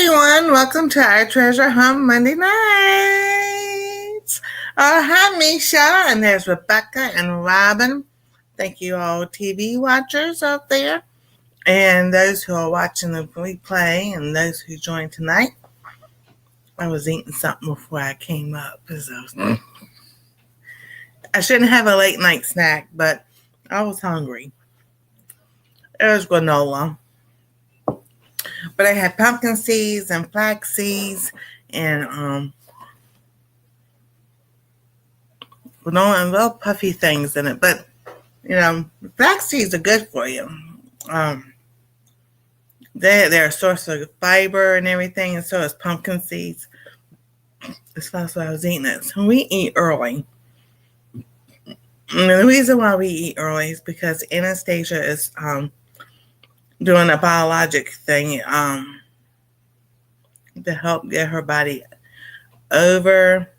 everyone. Welcome to our Treasure Hunt Monday nights. Hi, Misha, and there's Rebecca and Robin. Thank you all TV watchers out there and those who are watching the replay and those who joined tonight. I was eating something before I came up. I shouldn't have a late night snack, but I was hungry. It was granola. But I had pumpkin seeds and flax seeds and granola and little puffy things in it. But, flax seeds are good for you. They're a source of fiber and everything, and so is pumpkin seeds. That's what I was eating it. So we eat early. And the reason why we eat early is because Anastasia is doing a biologic thing to help get her body over.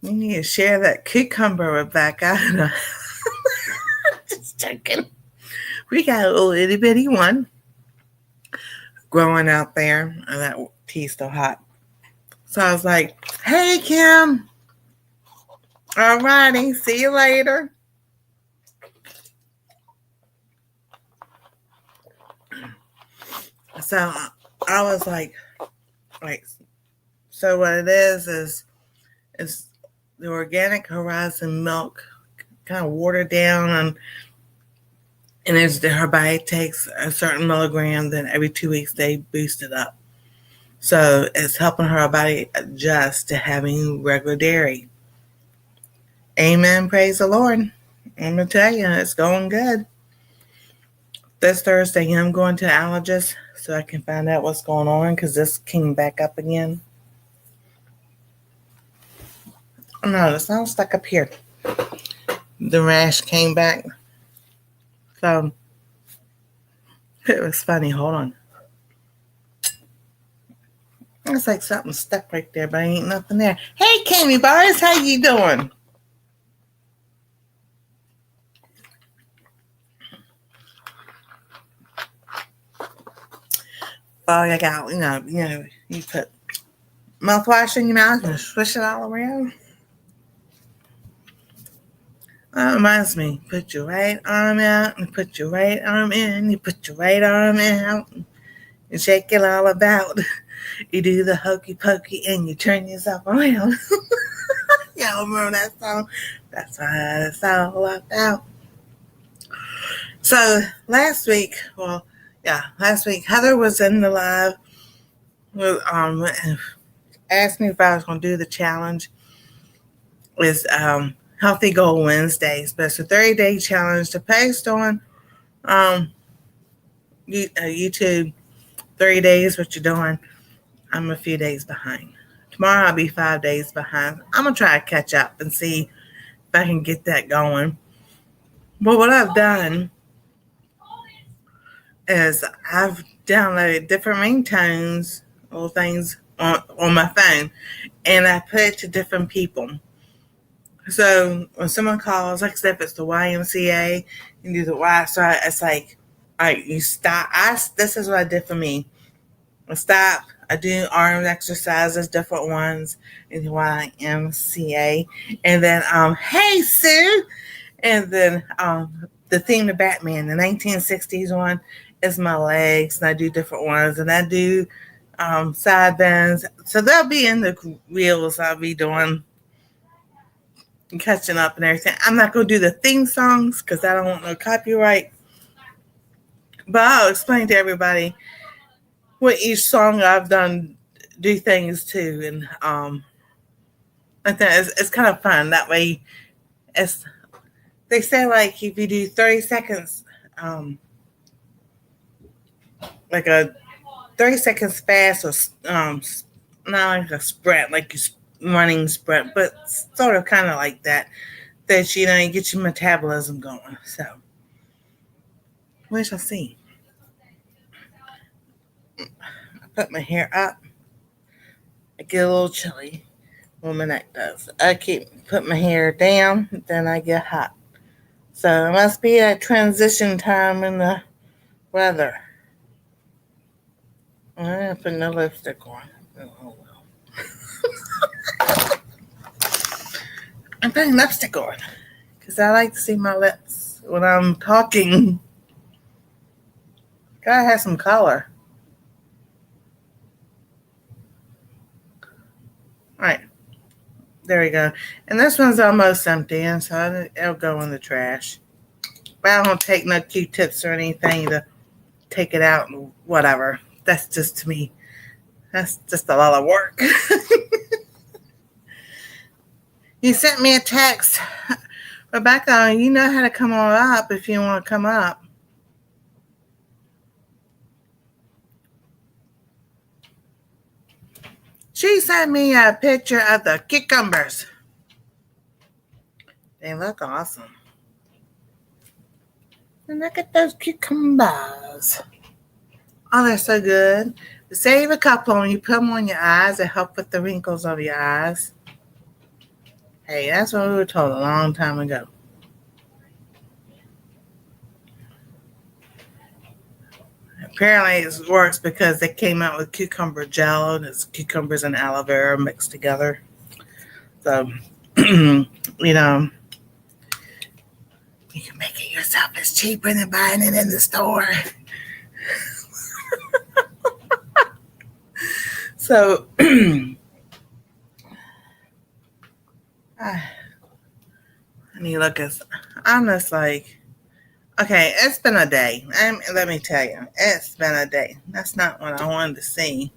You need to share that cucumber, Rebecca. Just joking. We got a little itty bitty one growing out there, and that tea's still hot. So I was like, hey, Kim. All righty. See you later. So I was like, so what it is the organic Horizon milk kind of watered down and her body takes a certain milligram, then every 2 weeks they boost it up. So it's helping her body adjust to having regular dairy. Amen. Praise the Lord. I'm going to tell you, it's going good. This Thursday, I'm going to an allergist so I can find out what's going on because this came back up again. No, it's not stuck up here. The rash came back. So it was funny. Hold on. It's like something stuck right there, but ain't nothing there. Hey, Kimmy boys, how you doing? Oh, I got, you put mouthwash in your mouth and swish it all around. That reminds me, put your right arm out and put your right arm in. You put your right arm out and shake it all about. You do the hokey pokey and you turn yourself around. Y'all remember that song? That's what it's all about. So last week, Heather was in the live. Asked me if I was going to do the challenge. It's Healthy Goal Wednesdays, but it's a 30-day challenge to post on YouTube. 30 days, what you're doing. I'm a few days behind. Tomorrow I'll be 5 days behind. I'm going to try to catch up and see if I can get that going. But what I've done is I've downloaded different ringtones, little things on my phone, and I put it to different people. So when someone calls, like if it's the YMCA, you do the Y, so it's like, all right, you stop. This is what I did for me. I stop. I do arm exercises, different ones in the YMCA, and then hey Sue, and then the theme of Batman, the 1960s one, is my legs, and I do different ones, and I do side bends. So they'll be in the reels I'll be doing, catching up and everything. I'm not going to do the theme songs because I don't want no copyright, but I'll explain to everybody what each song I've done do things to, and I think it's kind of fun that way. They say, like, if you do 30 seconds, like a 30 seconds fast, or not like a sprint, like you running sprint, but sort of kind of like that you get your metabolism going. So we shall see. I put my hair up. I get a little chilly when my neck does. I put my hair down, then I get hot. So it must be a transition time in the weather. I put no lipstick on. Oh well. I'm putting lipstick on because I like to see my lips when I'm talking. Gotta have some color. All right, there we go. And this one's almost empty, and so it'll go in the trash. But I don't take no Q-tips or anything to take it out and whatever. That's just to me. That's just a lot of work. You sent me a text, Rebecca. You know how to come on up if you want to come up. She sent me a picture of the cucumbers. They look awesome. And look at those cucumbers. Oh, they're so good. Save a couple and you put them on your eyes. It helps with the wrinkles of your eyes. Hey, that's what we were told a long time ago. Apparently it works because they came out with cucumber jello. And it's cucumbers and aloe vera mixed together. So, you know, you can make it yourself. It's cheaper than buying it in the store. So, I mean, look, I'm just like, okay, it's been a day. Let me tell you, it's been a day. That's not what I wanted to see.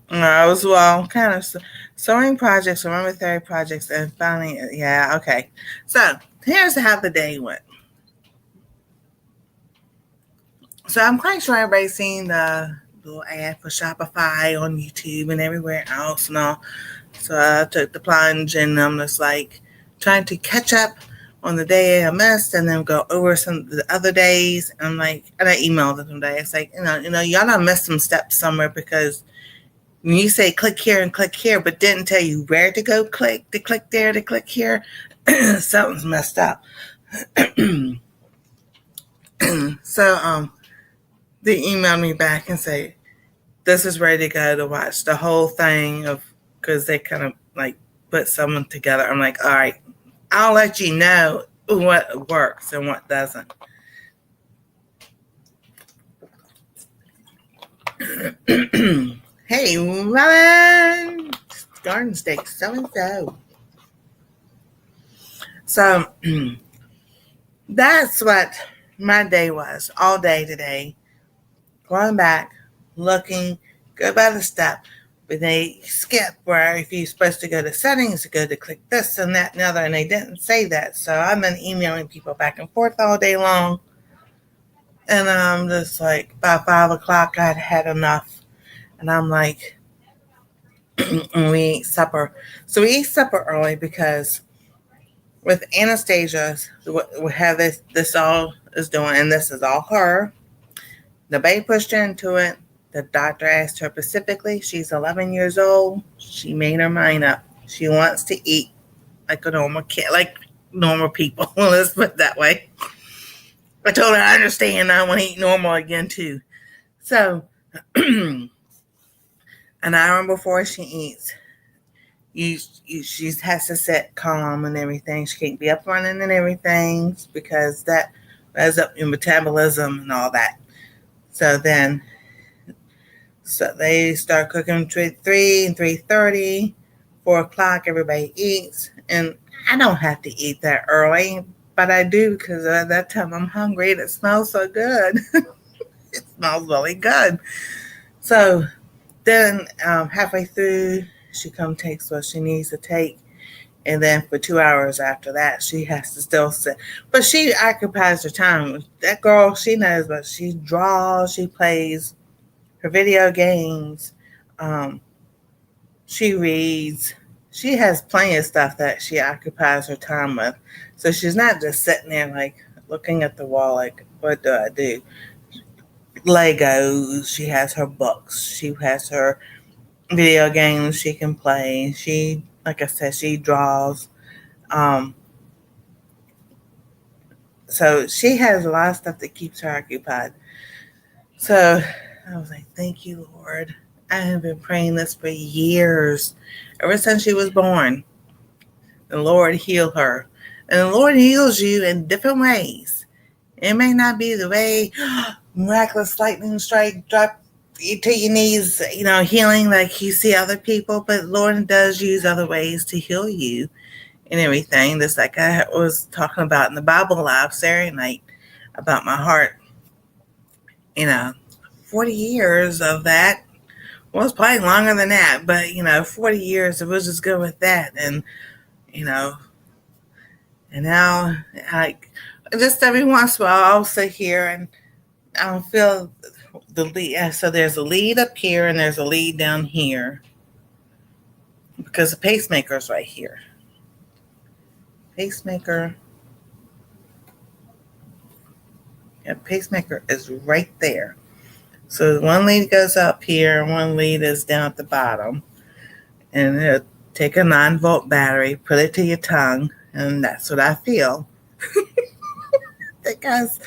I was, well, kind of sewing projects, aromatherapy projects, and finally, yeah, okay. So, here's how the day went. So, I'm quite sure everybody's seen the little ad for Shopify on YouTube and everywhere else and all. So, I took the plunge and I'm just like trying to catch up on the day I missed and then go over some of the other days. And and I emailed them today. It's like, y'all done missed some steps somewhere because when you say click here and click here, but didn't tell you where to go click, to click there, to click here, something's messed up. So they emailed me back and say, this is ready to go to watch the whole thing of, because they kind of like put someone together. I'm like, all right, I'll let you know what works and what doesn't. Hey, Robin! Garden steak, so. So that's what my day was all day today. Going back, looking, go by the step. But they skip where if you're supposed to go to settings, go to click this and that and the other, and they didn't say that. So I've been emailing people back and forth all day long. And I'm just like, by 5 o'clock, I'd had enough. And I'm like, we eat supper. So we eat supper early because with Anastasia, we have this all is doing, and this is all her. The baby pushed her into it. The doctor asked her specifically. She's 11 years old. She made her mind up. She wants to eat like a normal kid, like normal people. Let's put it that way. I told her I understand. I want to eat normal again too. So, an hour before she eats, she has to sit calm and everything. She can't be up running and everything because that has up your metabolism and all that. So they start cooking between 3 and 3:30, 4 o'clock. Everybody eats, and I don't have to eat that early, but I do because at that time I'm hungry and it smells so good. It smells really good. So then halfway through, she takes what she needs to take. And then for 2 hours after that, she has to still sit. But she occupies her time. That girl, she knows, but she draws, she plays her video games, she reads. She has plenty of stuff that she occupies her time with. So she's not just sitting there like looking at the wall like, what do I do? Legos. She has her books. She has her video games she can play. She, like I said, she draws. Um, so she has a lot of stuff that keeps her occupied. So I was like, thank you, Lord. I have been praying this for years, ever since she was born. The Lord healed her. And the Lord heals you in different ways. It may not be the way miraculous lightning strike, drop you to your knees, healing like you see other people, but Lord does use other ways to heal you and everything. Just like I was talking about in the Bible Live Saturday night about my heart, you know, 40 years of that. Well, it's probably longer than that, but 40 years, it was just good with that. And, you know, and now, like, just every once in a while, I'll sit here and I'll feel the lead. So there's a lead up here and there's a lead down here because the pacemaker is right here. Pacemaker. Yeah, pacemaker is right there. So one lead goes up here and one lead is down at the bottom. And it'll take a 9-volt battery, put it to your tongue, and that's what I feel. Because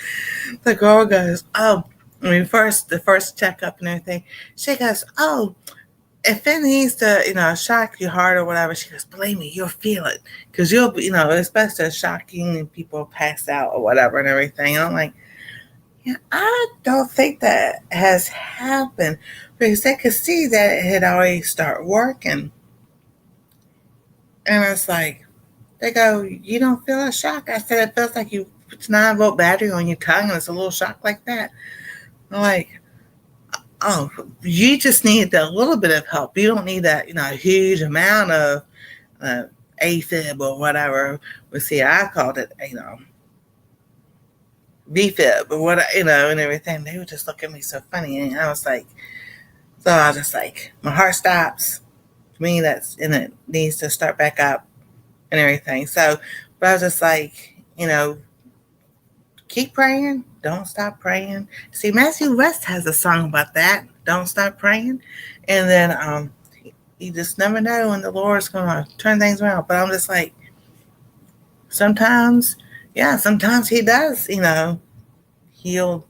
the girl goes, oh, the first checkup and everything, she goes, oh, if it needs to, shock your heart or whatever, she goes, believe me, you'll feel it. Because you'll be, especially shocking and people pass out or whatever and everything. And I'm like, yeah, I don't think that has happened. Because they could see that it had already started working. And it's like, they go, you don't feel a shock? I said, it feels like you put a 9-volt battery on your tongue and it's a little shock like that. I'm like, oh, you just need a little bit of help. You don't need that, a huge amount of AFib or whatever. Well, see, I called it, VFib or what, and everything. They would just look at me so funny. And I was like, so I was just like, my heart stops. To me, and it needs to start back up and everything. So, but I was just like, keep praying. Don't stop praying. See, Matthew West has a song about that. Don't stop praying. And then you just never know when the Lord's going to turn things around. But I'm just like, sometimes he does, heal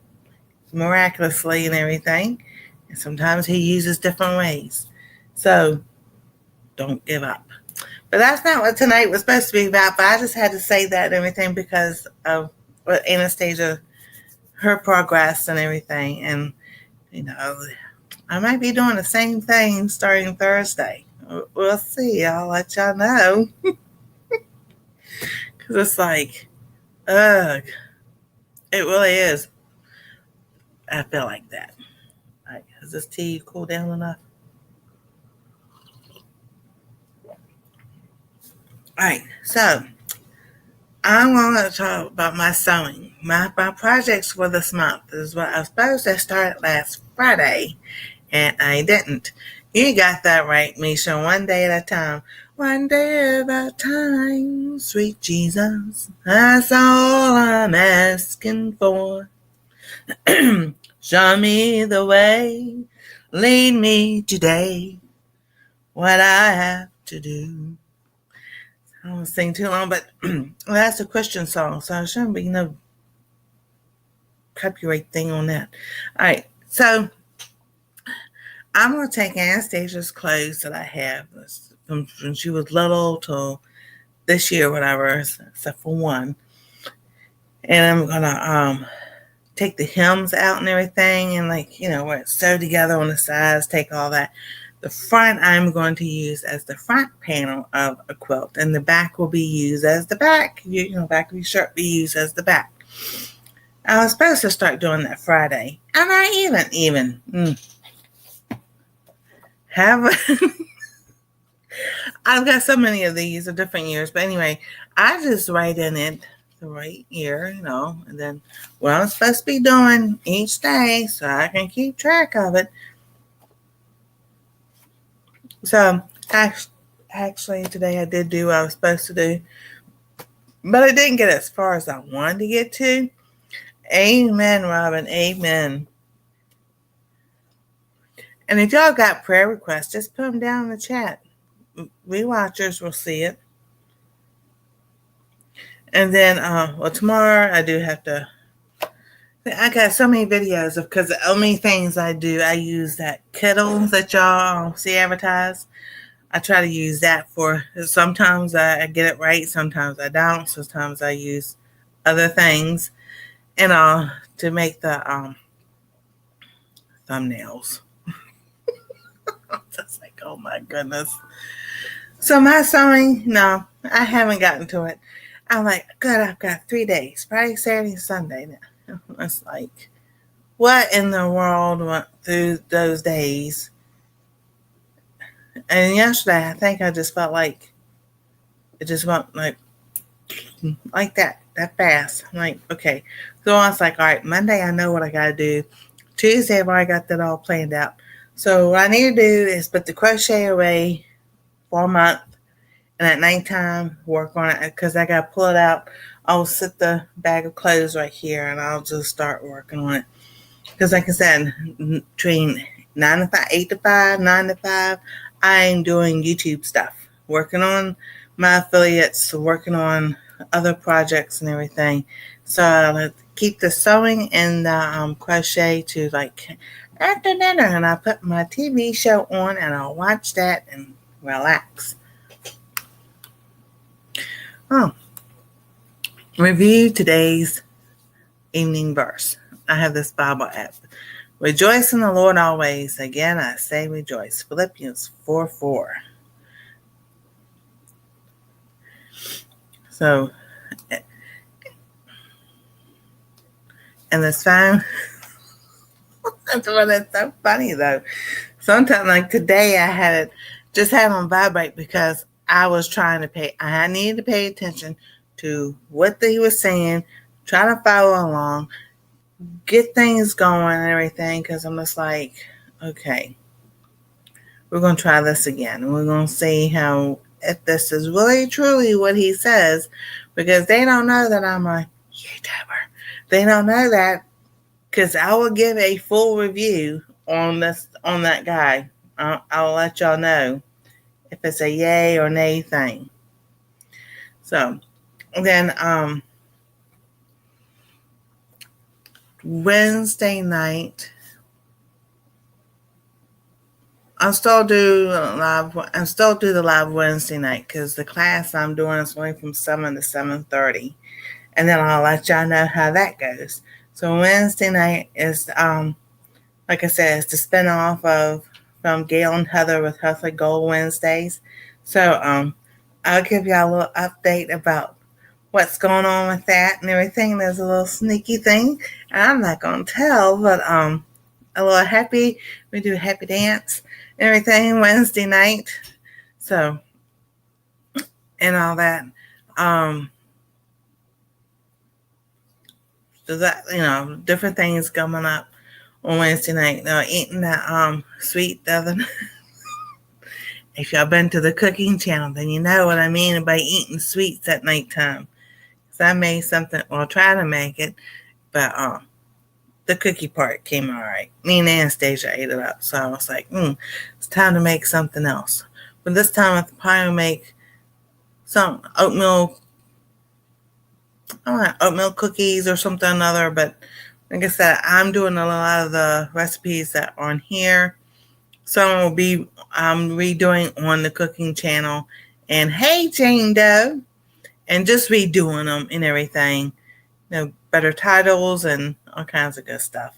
miraculously and everything. And sometimes he uses different ways. So don't give up. But that's not what tonight was supposed to be about. But I just had to say that and everything because of what Anastasia, her progress and everything. And, I might be doing the same thing starting Thursday. We'll see. I'll let y'all know. Because it's like, ugh. It really is. I feel like that. All right, has this tea cooled down enough? All right, so I'm going to talk about my sewing. My projects for this month is what I was supposed to start last Friday, and I didn't. You got that right, Misha. One day at a time. One day at a time, sweet Jesus. That's all I'm asking for. Show me the way. Lead me today. What I have to do. I don't sing too long, but that's a Christian song, so there shouldn't be no copyright thing on that. All right, so I'm going to take Anastasia's clothes that I have from when she was little till this year, whatever, except for one. And I'm going to take the hems out and everything and where it's sewed together on the sides, take all that. The front I'm going to use as the front panel of a quilt, and the back will be used as the back. Back of your shirt be used as the back. I was supposed to start doing that Friday, and I even have. I've got so many of these of different years, but anyway, I just write in it the right year, and then what I'm supposed to be doing each day, so I can keep track of it. So actually today I did do what I was supposed to do, but I didn't get as far as I wanted to get to. Amen, Robin. Amen. And if y'all got prayer requests, just put them down in the chat. We watchers will see it. And then, tomorrow I do have to I got so many videos of, because the only things I do, I use that kettle that y'all see advertised. I try to use that for, sometimes I get it right, sometimes I don't, sometimes I use other things, and to make the thumbnails. Just like, oh my goodness. So my sewing, no, I haven't gotten to it. I'm like, good, I've got 3 days, Friday, Saturday, Sunday now. It's like, what in the world went through those days? And yesterday, I think I just felt like it just went like that fast. I'm like, okay. So I was like, all right, Monday, I know what I got to do. Tuesday, I've already got that all planned out. So what I need to do is put the crochet away for a month, and at nighttime, work on it, because I got to pull it out. I'll sit the bag of clothes right here, and I'll just start working on it. Because like I said, between 9 to 5, 8 to 5, 9 to 5, I'm doing YouTube stuff, working on my affiliates, working on other projects and everything. So I'll keep the sewing and the crochet to like after dinner, and I put my TV show on and I'll watch that and relax. Oh, review today's evening verse. I have this Bible app. Rejoice in the Lord always. Again, I say rejoice. Philippians 4:4. So, and this phone, that's so funny though. Sometimes, like today, I had it just had on vibrate because I was trying to I needed to pay attention to what he was saying, try to follow along, get things going and everything, because I'm just like, okay, we're going to try this again. We're going to see if this is really truly what he says, because they don't know that I'm a YouTuber. They don't know that, because I will give a full review on that guy. I'll let y'all know if it's a yay or nay thing. So then Wednesday night, I'll still do the live Wednesday night, because the class I'm doing is only from 7 to 7:30, and then I'll let y'all know how that goes. So Wednesday night is like I said, it's the spinoff from Gail and Heather with Healthy Goal Wednesdays. So I'll give y'all a little update about what's going on with that and everything. There's a little sneaky thing, and I'm not gonna tell, but a little happy. We do a happy dance and everything Wednesday night. So, and all that. So that, different things coming up on Wednesday night. Now, eating that sweet the other night. If y'all been to the cooking channel, then you know what I mean by eating sweets at nighttime. So I made something, well, try to make it, but the cookie part came all right. Me and Anastasia ate it up, so I was like, it's time to make something else. But this time I'll probably make some oatmeal cookies or something or another. But like I said, I'm doing a lot of the recipes that are on here. Some will be redoing on the cooking channel. And hey, Jane Doe, and just redoing them and everything. Better titles and all kinds of good stuff.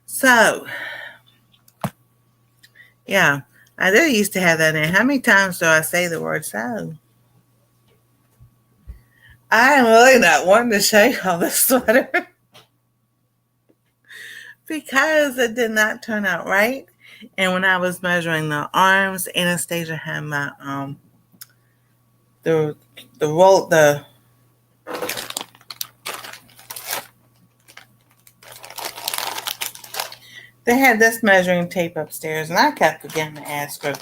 So, yeah, I did used to have that in. How many times do I say the word so? I am really not wanting to show y'all this sweater because it did not turn out right. And when I was measuring the arms, Anastasia had my the roll the they had this measuring tape upstairs, and I kept forgetting to ask her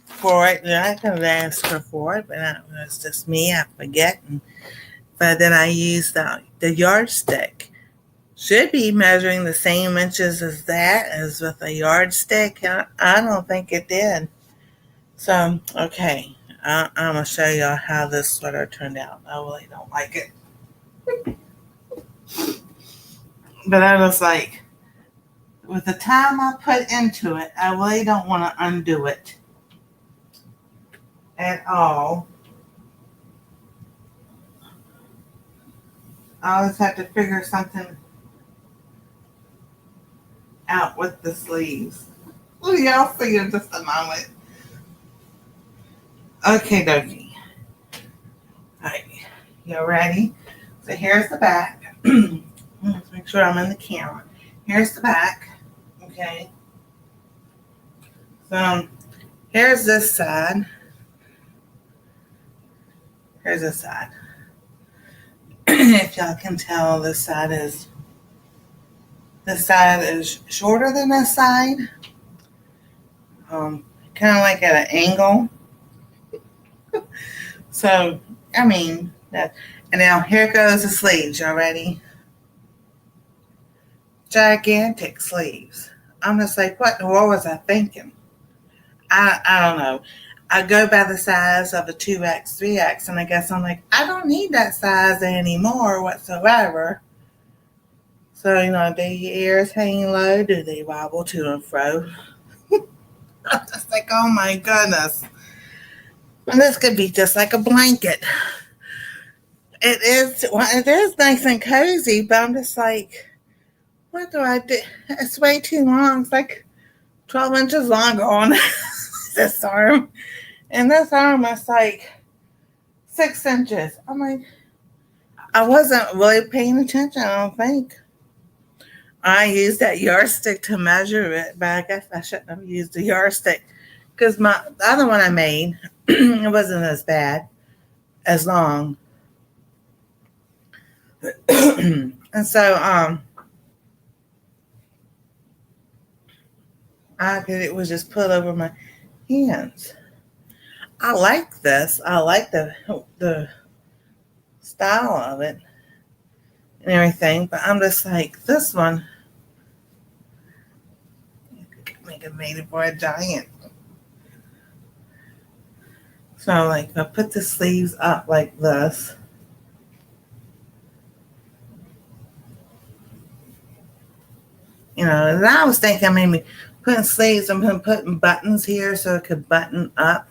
for it. And I could have asked her for it, but it's just me. I forget. But then I used the yardstick. Should be measuring the same inches as with a yardstick. I don't think it did. So, okay. I'm going to show y'all how this sweater turned out. I really don't like it. But I was like, with the time I put into it, I really don't want to undo it at all. I always have to figure something out with the sleeves. Well, y'all see in just a moment. Okay, dokie. Alright, you ready? So here's the back. Let's make sure I'm in the camera. Here's the back. Okay. So here's this side. Here's this side. If y'all can tell, this side is shorter than this side. Kind of like at an angle. So I mean that. And now here goes the sleeves. Y'all ready? Gigantic sleeves. I'm just like, what was I thinking? I don't know. I go by the size of a 2X, 3X, and I guess I'm like, I don't need that size anymore whatsoever. So, do your ears hang low? Do they wobble to and fro? I'm just like, oh my goodness. And this could be just like a blanket. It is nice and cozy, but I'm just like, what do I do? It's way too long. It's like 12 inches longer on this arm. And this arm is like 6 inches. I'm like, I wasn't really paying attention, I don't think. I used that yardstick to measure it, but I guess I shouldn't have used the yardstick because the other one I made, it wasn't as bad, as long. And so it was just put over my hands. I like this. I like the style of it and everything, but I'm just like, this one, make it made it for a giant. So like I put the sleeves up like this. And I was thinking maybe putting sleeves and putting buttons here so it could button up.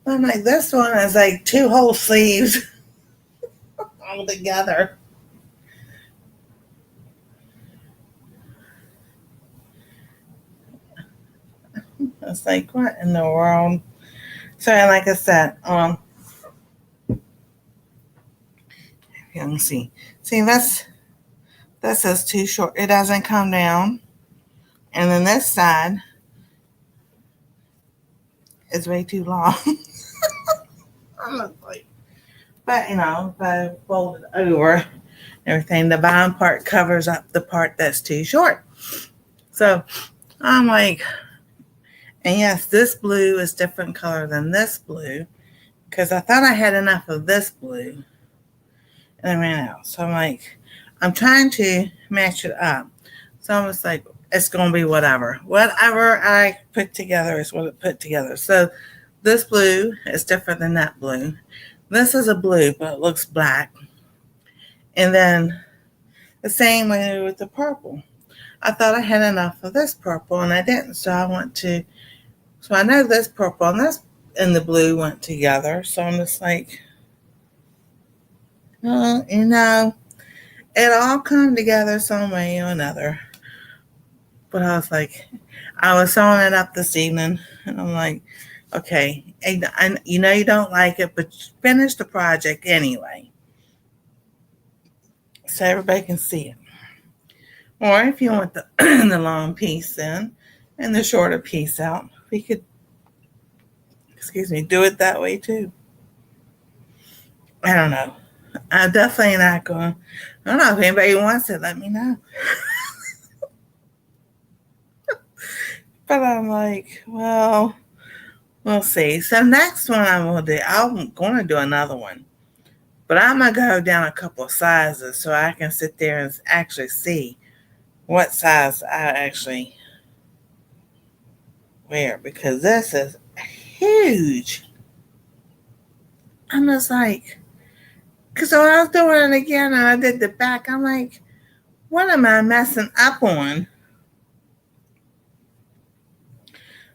But I'm like, this one is like 2 whole sleeves all together. It's like, what in the world? So like I said, you can see this is too short. It doesn't come down. And then this side is way too long. I'm like, but if I fold it over, everything, the bottom part covers up the part that's too short. So I'm like, and yes, this blue is different color than this blue because I thought I had enough of this blue and I ran out. So I'm like, I'm trying to match it up. So I'm just like, it's going to be whatever. Whatever I put together is what it put together. So this blue is different than that blue. This is a blue, but it looks black. And then the same way with the purple. I thought I had enough of this purple and I didn't. So I know this purple and this and the blue went together. So I'm just like, it all come together some way or another. But I was like, I was sewing it up this evening and I'm like, okay, and you don't like it, but finish the project anyway. So everybody can see it. Or if you want the the long piece in and the shorter piece out, we could, do it that way too. I don't know. I'm definitely not going. I don't know if anybody wants it. Let me know. But I'm like, well, we'll see. So next one I'm going to do another one. But I'm going to go down a couple of sizes so I can sit there and actually see what size I actually wear. Because this is huge. I'm just like, because when I was doing it again and I did the back, I'm like, what am I messing up on?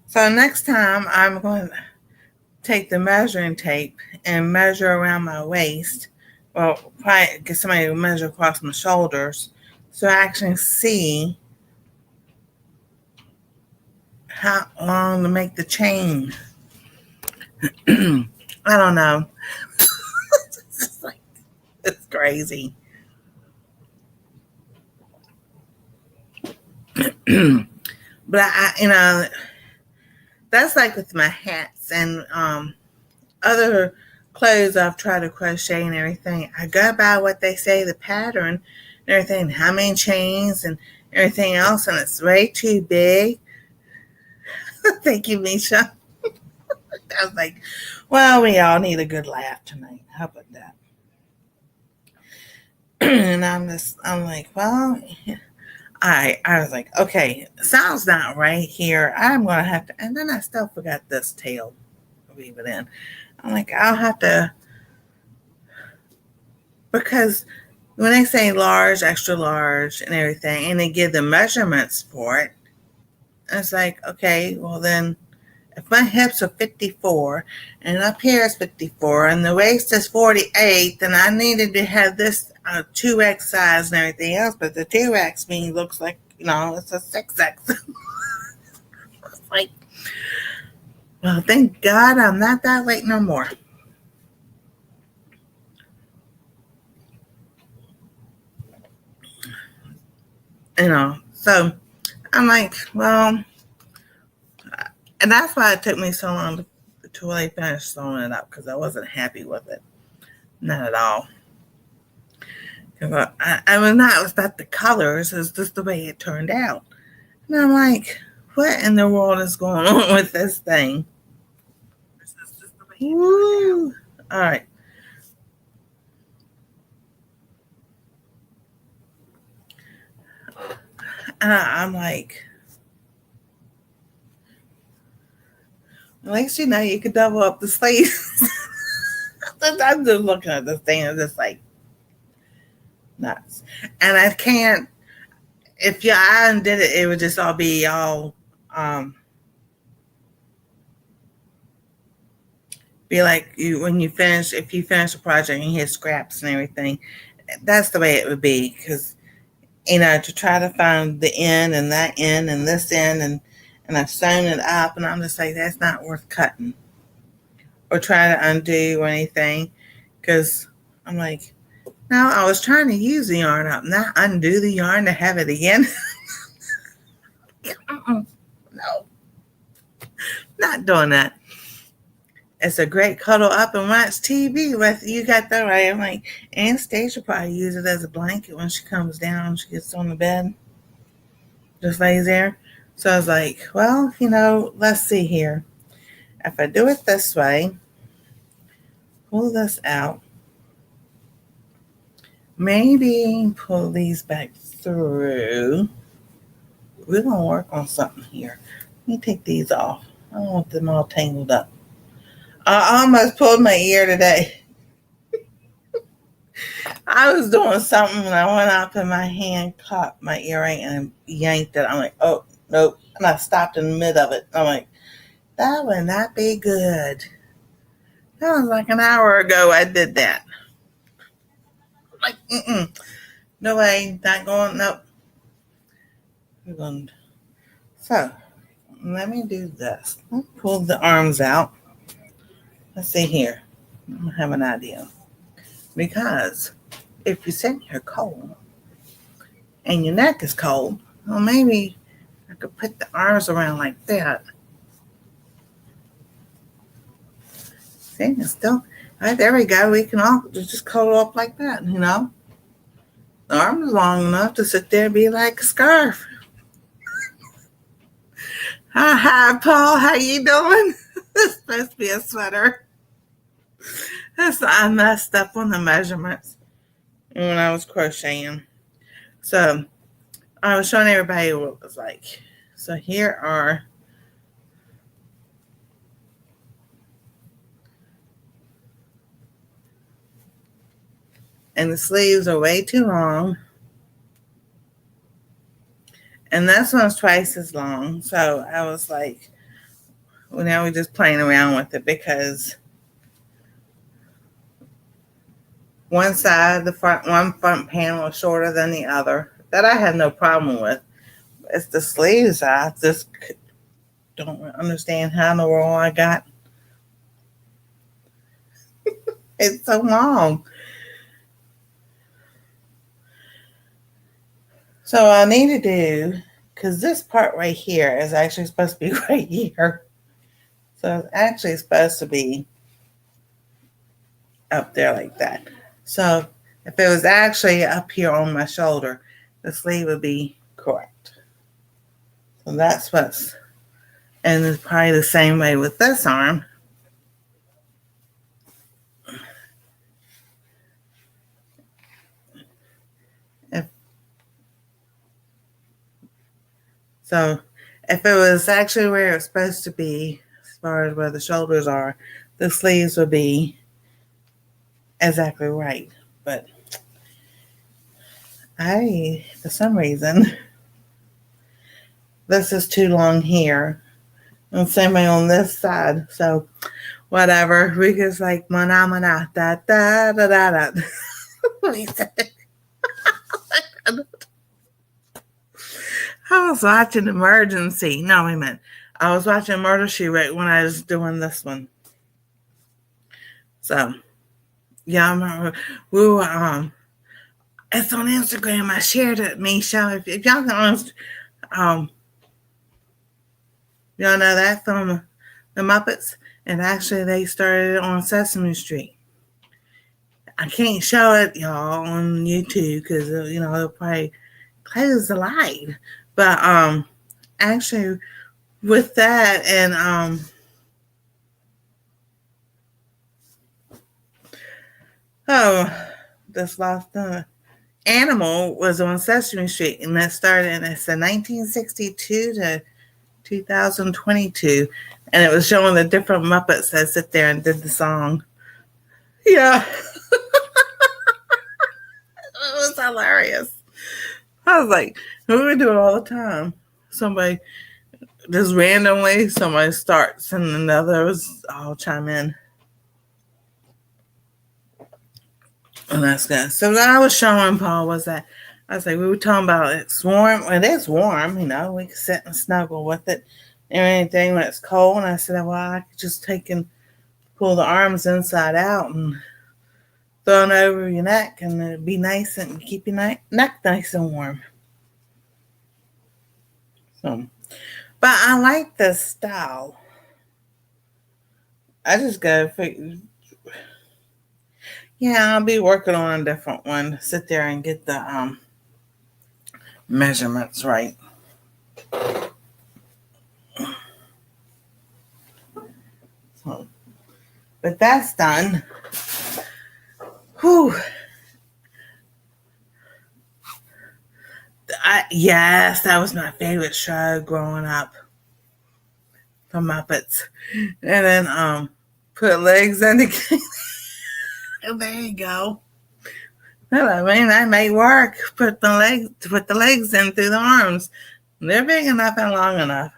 So next time I'm going to take the measuring tape and measure around my waist. Well, probably get somebody to measure across my shoulders so I actually see how long to make the chain. I don't know. It's like, it's crazy. But that's like with my hats and other clothes I've tried to crochet and everything. I go by what they say, the pattern and everything, how many chains and everything else, and it's way too big. Thank you, Misha. I was like, well, we all need a good laugh tonight. How about that? And I'm like, well, I was like, okay, sounds not right here. I'm gonna have to, and then I still forgot this tail. Leave it in. I'm like, I'll have to, because when they say large, extra large, and everything, and they give the measurements for it, it's like, okay, well then, if my hips are 54 and up here is 54 and the waist is 48, then I needed to have this 2X size and everything else. But the 2X means looks like, it's a 6X. It's like, well, thank God I'm not that weight no more. So I'm like, well, and that's why it took me so long to really finish sewing it up, because I wasn't happy with it. Not at all. I was not, it was about the colors, it's just the way it turned out. And I'm like, what in the world is going on with this thing? Woo. All right. I'm like, at least you could double up the sleeves. I'm just looking at this thing and just like nuts. And I can't, if I undid it, it would just all be all be like you when you finish, if you finish a project and you hit scraps and everything. That's the way it would be, because to try to find the end and that end and this end, and I've sewn it up, and I'm just like, that's not worth cutting or trying to undo or anything, because I'm like, no, I was trying to use the yarn up, not undo the yarn to have it again. No, not doing that. It's a great cuddle up and watch TV with. You got that right. I'm like, Anastasia probably use it as a blanket when she comes down. She gets on the bed, just lays there. So I was like, well, let's see here. If I do it this way, pull this out, maybe pull these back through. We're going to work on something here. Let me take these off. I don't want them all tangled up. I almost pulled my ear today. I was doing something and I went up and my hand caught my earring and yanked it. I'm like, oh, nope. And I stopped in the mid of it. I'm like, that would not be good. That was like an hour ago I did that. I'm like, no way, not going, nope. So, let me do this. Let's pull the arms out. Let's see here. I have an idea. Because if you're sitting here cold and your neck is cold, well, maybe I could put the arms around like that. See, it's still, all right, there we go. We can all just cuddle up like that, The arm is long enough to sit there and be like a scarf. Hi, Paul. How you doing? It's supposed to be a sweater. I messed up on the measurements when I was crocheting. So I was showing everybody what it was like. So here are, and the sleeves are way too long. And this one's twice as long. So I was like, well, now we're just playing around with it because one side, one front panel is shorter than the other. That I have no problem with. It's the sleeves I just don't understand how in the world I got. It's so long. So I need to do, because this part right here is actually supposed to be right here. So it's actually supposed to be up there like that. So if it was actually up here on my shoulder, the sleeve would be correct. So that's and it's probably the same way with this arm. If so, if it was actually where it's supposed to be, as far as where the shoulders are, the sleeves would be exactly right. But for some reason, this is too long here. And same way on this side. So whatever. We just like mana mana da da da da da. I was watching Emergency. No, wait a minute. I was watching Murder She Wrote when I was doing this one. So yeah, I remember we were it's on Instagram. I shared it, Misha. If y'all can y'all know that from the Muppets. And actually they started on Sesame Street. I can't show it, y'all, on YouTube because they'll probably close the light. But actually, with that and this last Animal was on Sesame Street, and that started in 1962 to 2022, and it was showing the different Muppets that sit there and did the song. Yeah, it was hilarious. I was like, we would do it all the time. Somebody just randomly, somebody starts, and then the others all chime in. And that's good. So what I was showing Paul was that I was like, we were talking about it's warm. It is warm, we can sit and snuggle with it and anything when it's cold. And I said, well, I could just take and pull the arms inside out and throw it over your neck, and it'd be nice and keep your neck nice and warm. So, but I like this style. I just go figure. Yeah, I'll be working on a different one. Sit there and get the measurements right. So, but that's done. Whew. Yes, that was my favorite show growing up. The Muppets. And then put legs in the there you go. I mean, that may work. Put the legs in through the arms. They're big enough and long enough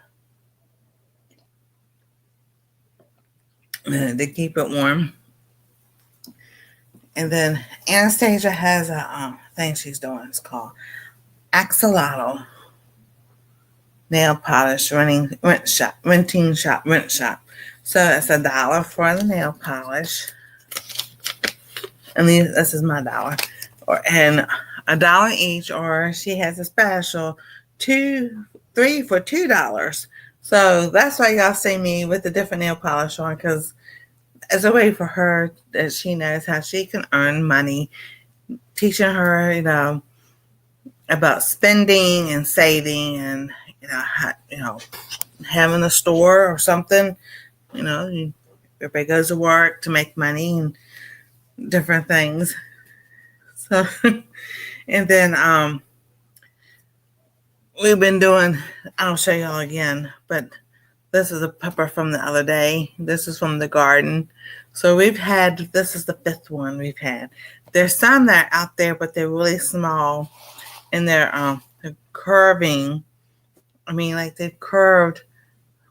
to keep it warm. And then Anastasia has a thing she's doing. It's called Axolotl nail polish rent shop. So it's $1 for the nail polish. And this is my dollar. And $1 each, or she has a special 3 for $2. So that's why y'all see me with the different nail polish on, because it's a way for her that she knows how she can earn money, teaching her, about spending and saving, and having a store or something. Everybody goes to work to make money and different things. So, and then we've been doing. I'll show y'all again, but this is a pepper from the other day. This is from the garden. So this is the 5th one we've had. There's some that are out there, but they're really small, and they're curving. I mean, like they've curved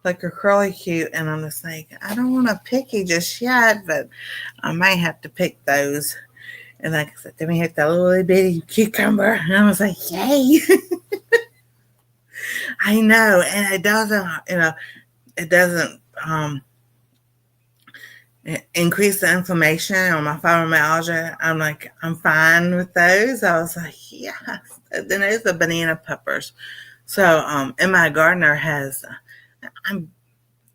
like a curly cute, and I'm just like, I don't want a picky just yet, but I might have to pick those. And like I said, then we had that little bitty cucumber, and I was like, yay! I know, and it doesn't, it doesn't increase the inflammation or my fibromyalgia. I'm like, I'm fine with those. I was like, yes. Then there's the banana peppers. So, and my gardener has, I'm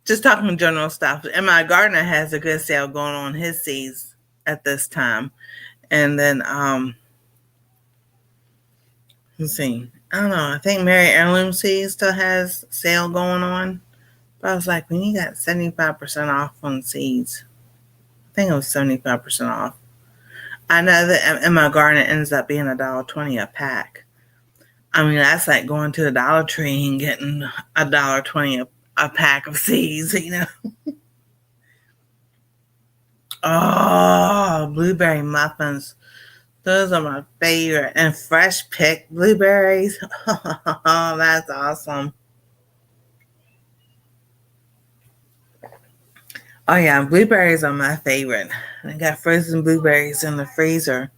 just talking general stuff, and my gardener has a good sale going on his seeds at this time. And then, let's see, I don't know, I think Mary Heirloom Seeds still has sale going on. But I was like, when you got 75% off on seeds, I think it was 75% off. I know that in my garden it ends up being $1.20 a pack. I mean, that's like going to the Dollar Tree and getting $1.20 a pack of seeds, Oh, blueberry muffins. Those are my favorite. And fresh picked blueberries. Oh, that's awesome. Oh yeah, blueberries are my favorite. I got frozen blueberries in the freezer.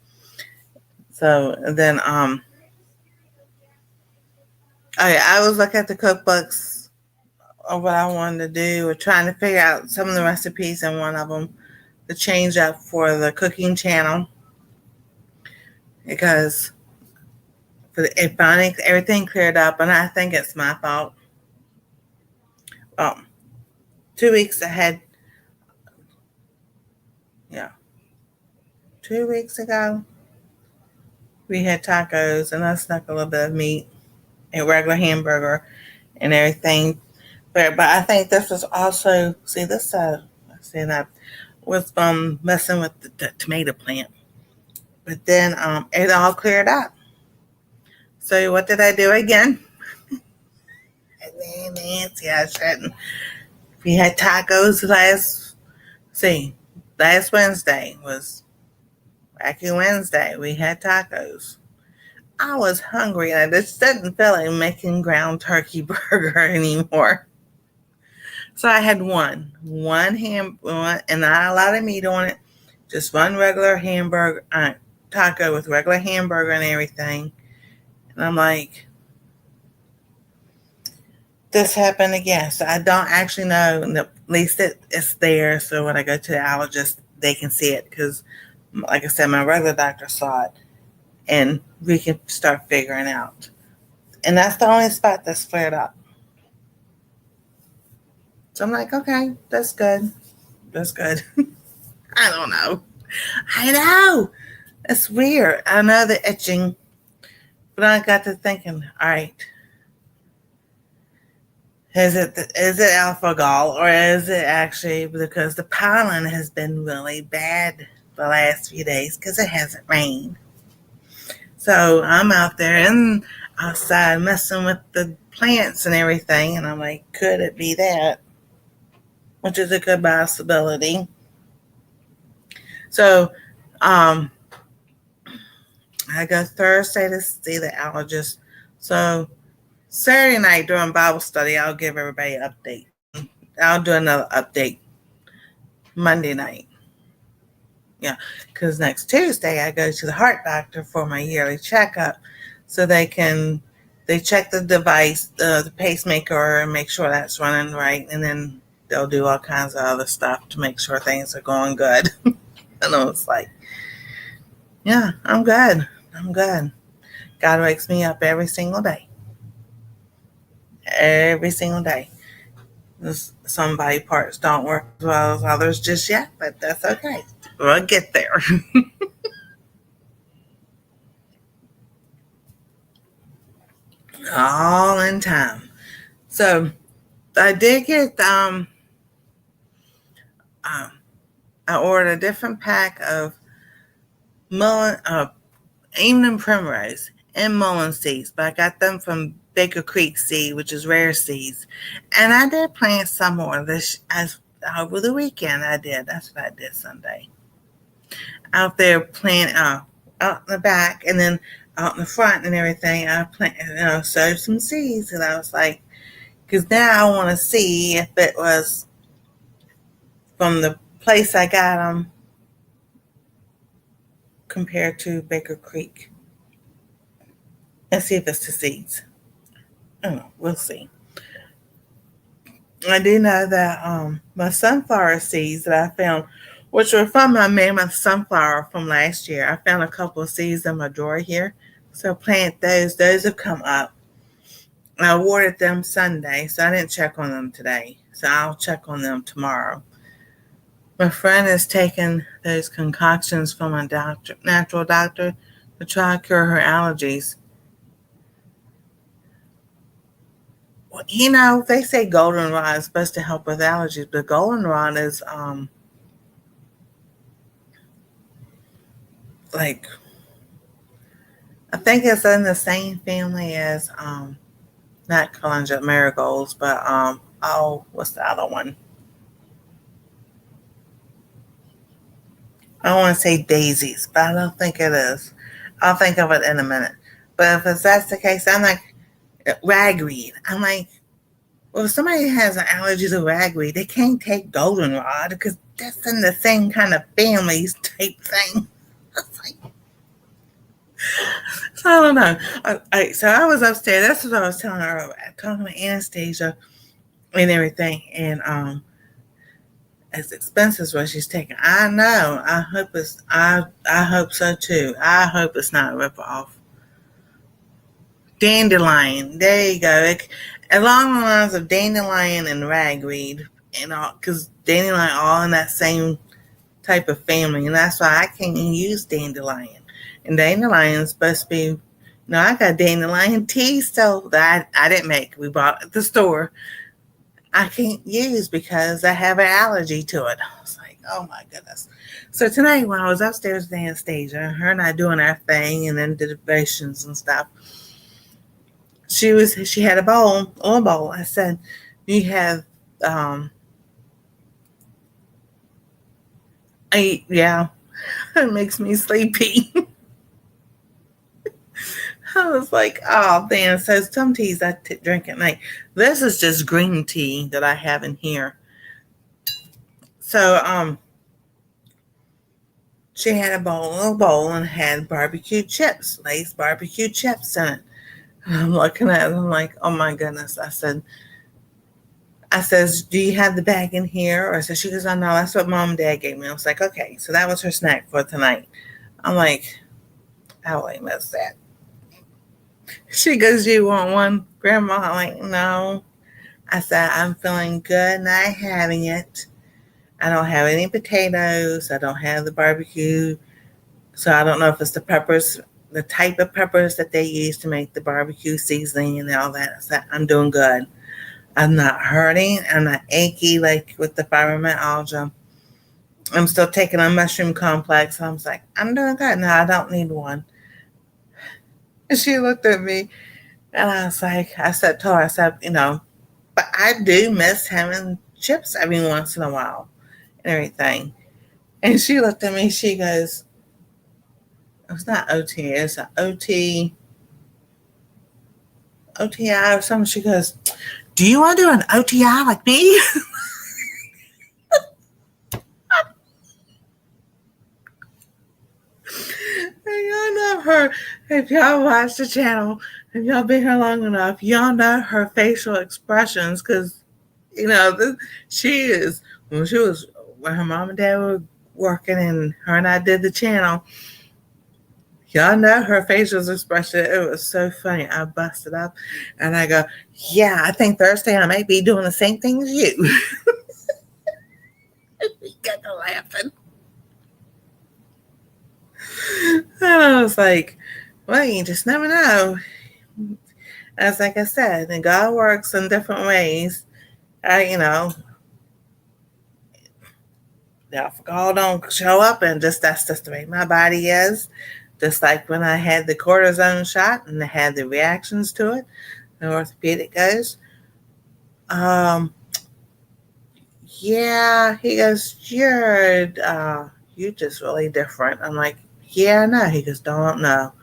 So then oh yeah, I was looking at the cookbooks of what I wanted to do, or trying to figure out some of the recipes in one of them to change up for the cooking channel, because it finally everything cleared up, and I think it's my fault. Um, 2 weeks ahead, yeah, 2 weeks ago we had tacos, and I snuck a little bit of meat, a regular hamburger, and everything. But I think this was also, see this see that was messing with the tomato plant. But then it all cleared up. So what did I do again? Nancy, I shouldn't. We had tacos last Wednesday was Wacky Wednesday. We had tacos. I was hungry, and I just didn't feel like making ground turkey burger anymore. So I had one ham, and not a lot of meat on it. Just one regular hamburger, taco with regular hamburger and everything. And I'm like, this happened again. So I don't actually know. At least it's there. So when I go to the allergist, they can see it. Because, like I said, my regular doctor saw it. And we can start figuring out. And that's the only spot that's flared up. So I'm like, okay, that's good. That's good. I don't know. I know. It's weird. I know the itching. But I got to thinking, all right, is it alpha-gal, or is it actually because the pollen has been really bad the last few days because it hasn't rained? So I'm out there and outside messing with the plants and everything, and I'm like, could it be that? Which is a good possibility. So um, I go Thursday to see the allergist. So Saturday night during Bible study, I'll give everybody an update. I'll do another update Monday night. Yeah, because next Tuesday I go to the heart doctor for my yearly checkup, so they check the device, the pacemaker, and make sure that's running right, and then they'll do all kinds of other stuff to make sure things are going good. And I was like, yeah, I'm good. I'm good. God wakes me up every single day. Every single day. Some body parts don't work as well as others just yet, but that's okay. We'll get there. All in time. So I did get um I ordered a different pack of mullen evening primrose and mullein seeds, but I got them from Baker Creek Seed, which is rare seeds. And I did plant some more this as over the weekend. I did. That's what I did Sunday. Out there plant out in the back, and then out in the front and everything. I planted, sowed some seeds, and I was like, Because now I want to see if it was from the place I got them compared to Baker Creek. And see if it's the seeds. Oh, we'll see. I do know that my sunflower seeds that I found, which were from my mammoth sunflower from last year, I found a couple of seeds in my drawer here. So I planted those. Those have come up. I watered them Sunday, so I didn't check on them today. So I'll check on them tomorrow. My friend has taken those concoctions from a natural doctor to try to cure her allergies. Well, they say goldenrod is supposed to help with allergies, but goldenrod is like, I think it's in the same family as not calendula marigolds, but what's the other one? I want to say daisies, but I don't think it is. I'll think of it in a minute. But if that's the case, I'm like ragweed. I'm like, well, if somebody has an allergy to ragweed, they can't take goldenrod because that's in the same kind of families type thing. So I don't know. So I was upstairs. That's what I was telling her, talking to Anastasia and everything. And as expensive as what she's taking, I know. I hope so too. I hope it's not a rip off. Dandelion. There you go. Along the lines of dandelion and ragweed, and all, because dandelion all in that same type of family, and that's why I can't use dandelion. And dandelion is supposed to be, I got dandelion tea still that I didn't make. We bought it at the store. I can't use because I have an allergy to it. I was like, oh my goodness. So tonight when I was upstairs with Anastasia, her and I doing our thing and then the devotions and stuff, she had a bowl. I said, you have yeah, it makes me sleepy. I was like, oh, Dan. So some teas I drink at night. This is just green tea that I have in here. So she had a little bowl, and had barbecue chips, Lay's barbecue chips in it. And I'm looking at it, I'm like, oh my goodness. I says, do you have the bag in here? Or she goes, oh no, that's what mom and dad gave me. I was like, okay, so that was her snack for tonight. I'm like, how I miss that. She goes, you want one, Grandma? I'm like, no. I said, I'm feeling good not having it. I don't have any potatoes. I don't have the barbecue. So I don't know if it's the peppers, the type of peppers that they use to make the barbecue seasoning and all that. I said, I'm doing good. I'm not hurting. I'm not achy like with the fibromyalgia. I'm still taking a mushroom complex. I was like, I'm doing good. No, I don't need one. And she looked at me and I was like, told her, I said, but I do miss having chips every once in a while and everything. And she looked at me, she goes, it's not OT, it's an OTI or something. She goes, do you want to do an OTI like me? And y'all know her. If y'all watch the channel, if y'all been here long enough, y'all know her facial expressions because, she is, when her mom and dad were working and her and I did the channel, y'all know her facial expression. It was so funny. I busted up and I go, yeah, I think Thursday I might be doing the same thing as you. We got to laughing. And I was like, well, you just never know. As like I said, and God works in different ways. The alcohol don't show up, and that's just the way my body is. Just like when I had the cortisone shot and I had the reactions to it, the orthopedic goes, yeah, he goes, you're just really different. I'm like, yeah, I know. He goes, don't know.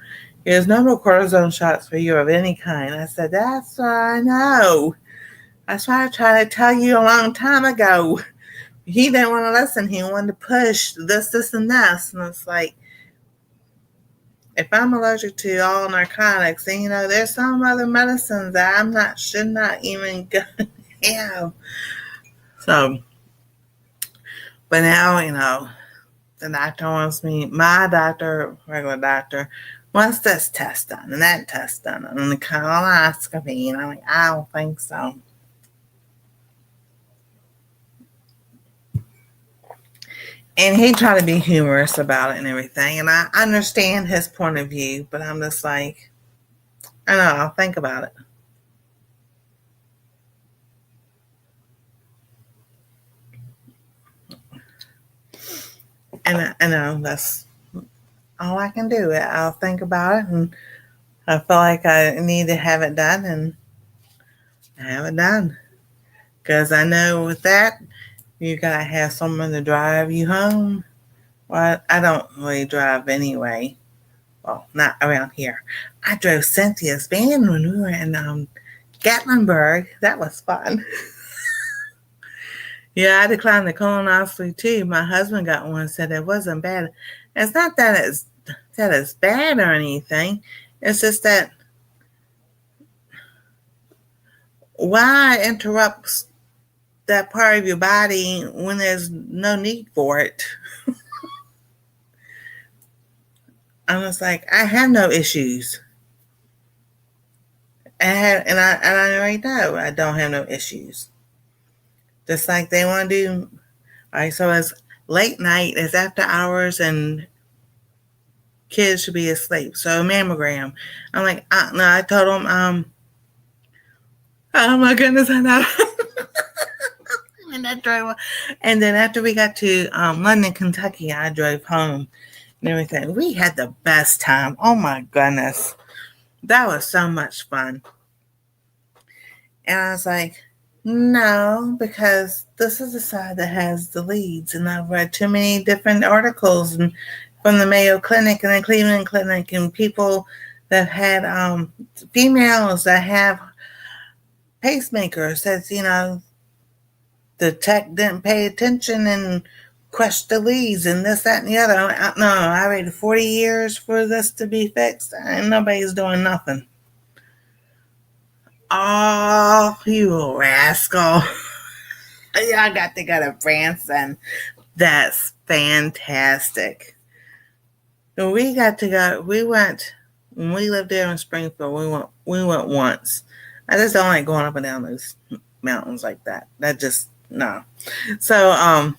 He goes, no more cortisone shots for you of any kind. I said, that's what I know. That's why I tried to tell you a long time ago. He didn't want to listen. He wanted to push this, and this. And it's like, if I'm allergic to all narcotics, then there's some other medicines that should not even go have. So, but now, the doctor wants me, my doctor, regular doctor, wants this test done and that test done and the colonoscopy. And I'm like, I don't think so. And he tried to be humorous about it and everything. And I understand his point of view, but I'm just like, I know, I'll think about it. And I know that's all I can do. I'll think about it, and I feel like I need to have it done, and I have it done. Because I know with that, you gotta have someone to drive you home. Well, I don't really drive anyway. Well, not around here. I drove Cynthia's van when we were in Gatlinburg. That was fun. Yeah, I declined the colonoscopy too. My husband got one and said it wasn't bad. It's not that it's bad or anything. It's just that why interrupt that part of your body when there's no need for it? I was like, I have no issues. And I already know I don't have no issues. Just like they want to do. All right, so it's late night, it's after hours, and kids should be asleep. So mammogram. I'm like, no, I told them, oh my goodness, I know. And I drove, and then after we got to London, Kentucky, I drove home and everything. We had the best time. Oh my goodness, that was so much fun. And I was like, no, because this is the side that has the leads, and I've read too many different articles and from the Mayo Clinic and the Cleveland Clinic, and people that had females that have pacemakers. That's the tech didn't pay attention and crushed the leads and this, that, and the other. No, I waited 40 years for this to be fixed, and nobody's doing nothing. Oh, you rascal. Yeah, I got to go to France, and that's fantastic. We got to go. We went when we lived there in Springfield. We went once. I just don't like going up and down those mountains like that. That just no. So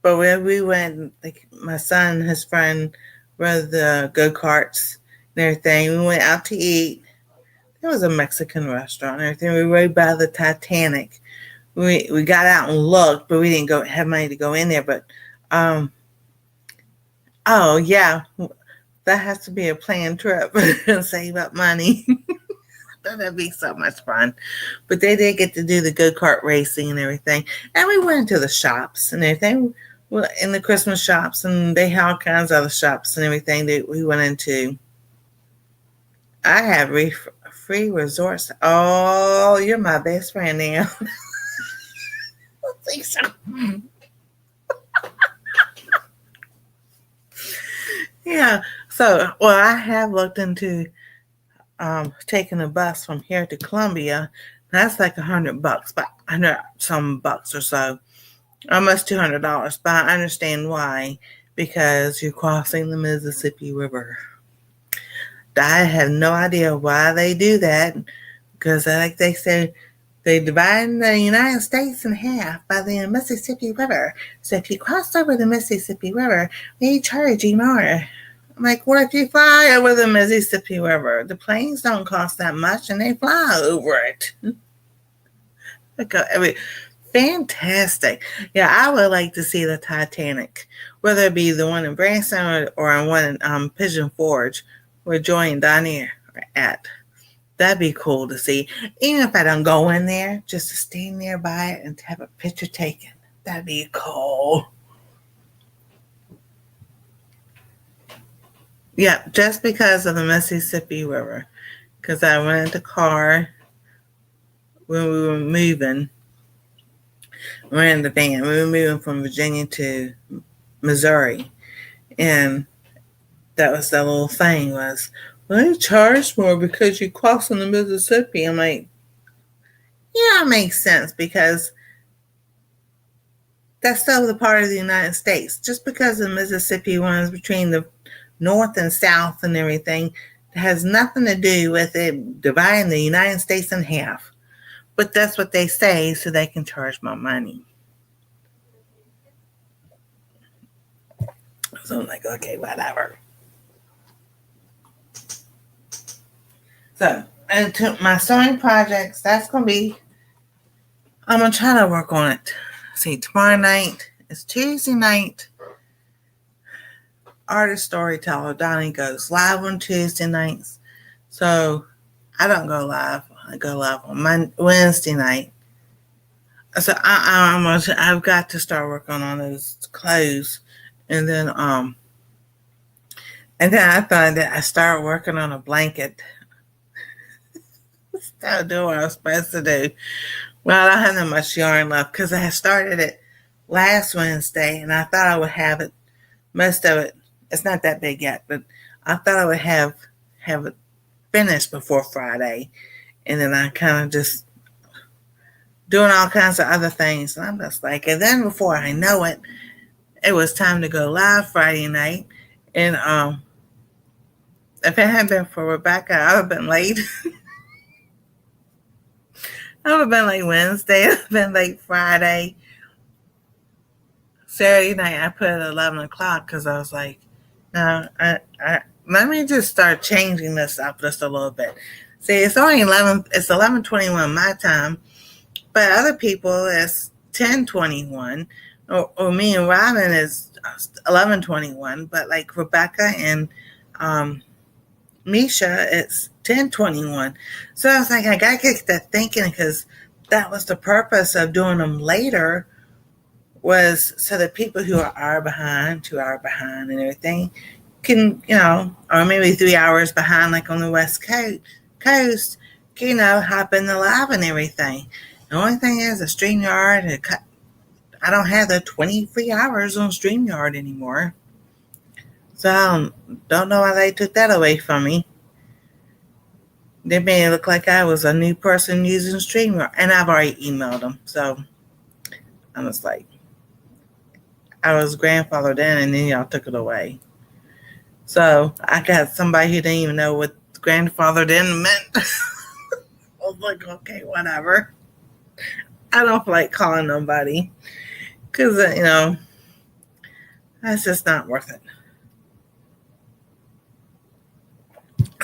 but when we went, like my son, his friend, rode the go karts and everything. We went out to eat. It was a Mexican restaurant and everything. We rode by the Titanic. We got out and looked, but we didn't have money to go in there. But oh yeah, that has to be a planned trip and save up money. That'd be so much fun. But they did get to do the go-kart racing and everything. And we went to the shops and everything. In the Christmas shops, and they had all kinds of other shops and everything that we went into. I have free resorts. Oh, you're my best friend now. I think so. Yeah. So, well, I have looked into taking a bus from here to Columbia. That's like $100, but $100 some bucks or so, almost $200. But I understand why, because you're crossing the Mississippi River. I have no idea why they do that, because like they said, they divide the United States in half by the Mississippi River. So if you cross over the Mississippi River, they charge you more. I'm like, what if you fly over the Mississippi River? The planes don't cost that much, and they fly over it. Fantastic. Yeah, I would like to see the Titanic, whether it be the one in Branson or one in Pigeon Forge, where Joy and Donnie are at. That'd be cool to see. Even if I don't go in there, just to stand nearby it and have a picture taken. That'd be cool. Yeah, just because of the Mississippi River. Because I rented a car when we were moving. We were in the van. We were moving from Virginia to Missouri, and that was the little thing was, well, they charge more because you're crossing the Mississippi. I'm like, yeah, it makes sense because that's still the part of the United States. Just because the Mississippi runs between the north and south and everything, it has nothing to do with it dividing the United States in half. But that's what they say so they can charge more money. So I'm like, okay, whatever. So, and to my sewing projects, that's going to be, I'm going to try to work on it. See, tomorrow night is Tuesday night. Artist storyteller Donnie goes live on Tuesday nights. So I don't go live. I go live on Wednesday night. So I've got to start working on those clothes, and then I thought that I started working on a blanket. Start doing what I was supposed to do. Well, I don't have that much yarn left because I started it last Wednesday, and I thought I would have it. Most of it, it's not that big yet, but I thought I would have it finished before Friday, and then I kind of just doing all kinds of other things, and I'm just like, and then before I know it, it was time to go live Friday night, and if it hadn't been for Rebecca, I would have been late. I would have been late Wednesday. I would have been late Friday. Saturday night, I put it at 11 o'clock because I was like, no, let me just start changing this up just a little bit. See, it's only 11:21 my time, but other people it's 10:21, or me and Robin is 11:21, but like Rebecca and Misha, it's 10:21. So I was like, I gotta get that thinking because that was the purpose of doing them later, was so that people who are hour behind, 2 hour behind, and everything can, or maybe 3 hours behind, like on the West Coast, can, hop in the live and everything. The only thing is, a StreamYard, I don't have the 23 hours on StreamYard anymore. So I don't know why they took that away from me. They made it look like I was a new person using StreamYard, and I've already emailed them. So I was like, I was grandfathered in, and then y'all took it away. So I got somebody who didn't even know what grandfathered in meant. I was like, okay, whatever. I don't feel like calling nobody because, that's just not worth it.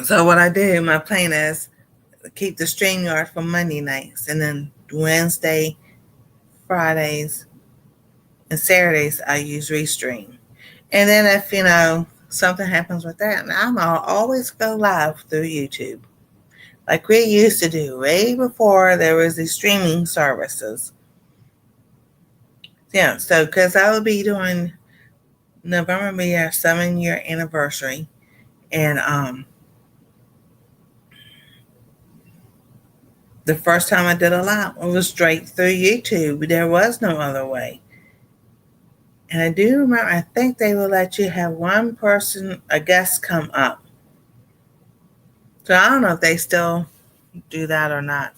So what I do, my plan is keep the StreamYard for Monday nights, and then Wednesday, Fridays, and Saturdays I use Restream. And then if, something happens with that, I'm always go live through YouTube. Like we used to do way before there was these streaming services. Yeah, so because I will be doing November will be our 7-year anniversary, and the first time I did a live, it was straight through YouTube. There was no other way. And I do remember, I think they will let you have one person, a guest, come up. So I don't know if they still do that or not.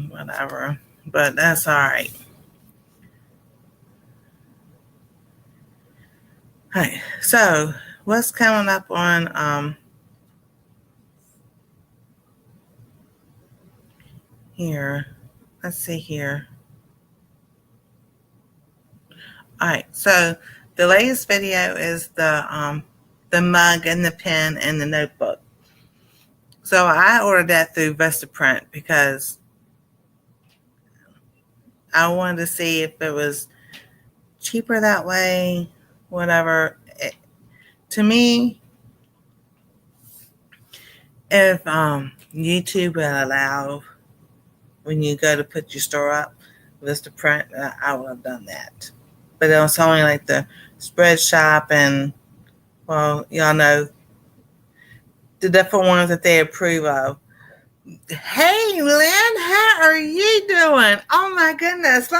Whatever. But that's all right. Hi. So what's coming up on here? Let's see here. All right. So the latest video is the mug and the pen and the notebook. So I ordered that through Vistaprint because I wanted to see if it was cheaper that way, whatever. To me, if YouTube will allow, when you go to put your store up, Vistaprint, I would have done that. But it was only like the Spread Shop and, well, y'all know the different ones that they approve of. Hey, Lynn, how are you doing? Oh my goodness,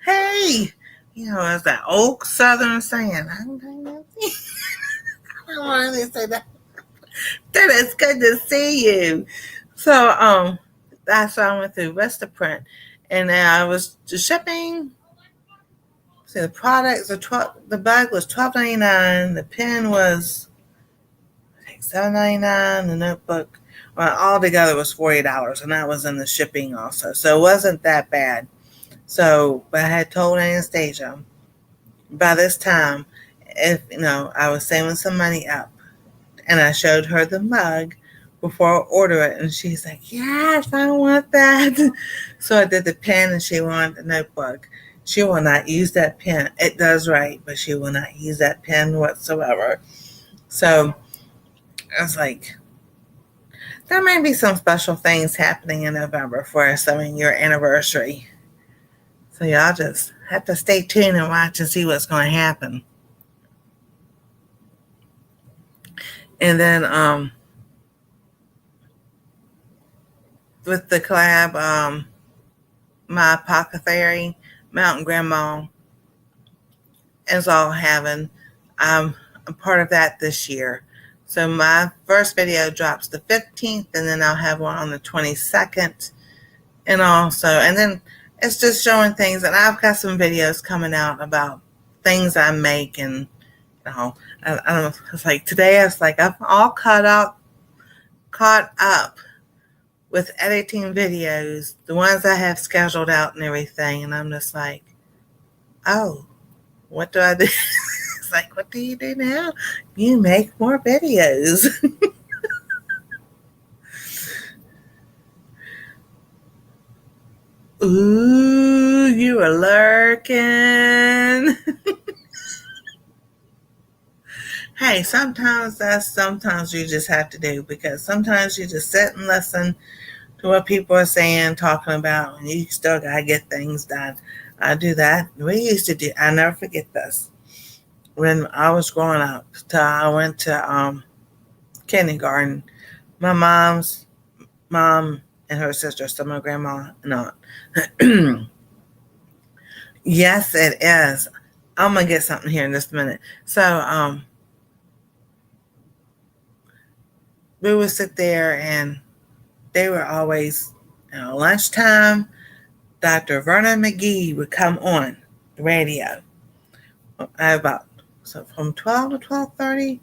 hey. You know, it's that old Southern saying. I don't want to say that. That is good to see you. So, that's why I went through Vistaprint, and I was shipping. See, the products are 12. The bag was $12.99. The pen was I think $7.99. The notebook, well, all together was $40, and that was in the shipping also. So it wasn't that bad. So, but I had told Anastasia by this time, if I was saving some money up, and I showed her the mug before I order it, and she's like, "Yes, I want that." So I did the pen, and she wanted the notebook. She will not use that pen. It does write, but she will not use that pen whatsoever. So I was like, there may be some special things happening in November for our 7-year anniversary. So y'all just have to stay tuned and watch and see what's going to happen. And then with the collab, my apothecary, Mountain Grandma, is all having. I'm part of that this year. So my first video drops the 15th, and then I'll have one on the 22nd. And then it's just showing things. And I've got some videos coming out about things I make. And, I don't know. It's like today, it's like I'm all caught up with editing videos, the ones I have scheduled out and everything. And I'm just like, oh, what do I do? It's like, what do you do now? You make more videos. Ooh, you are lurking. Hey, sometimes you just have to do, because sometimes you just sit and listen to what people are saying, talking about, and you still gotta get things done. I do that. We used to do. I never forget this. When I was growing up, till I went to kindergarten, my mom's mom and her sister, so my grandma and aunt. Yes, it is. I'm gonna get something here in just a minute. So, we would sit there, and they were always, lunchtime. Dr. Vernon McGee would come on the radio about, so from 12 to 12:30,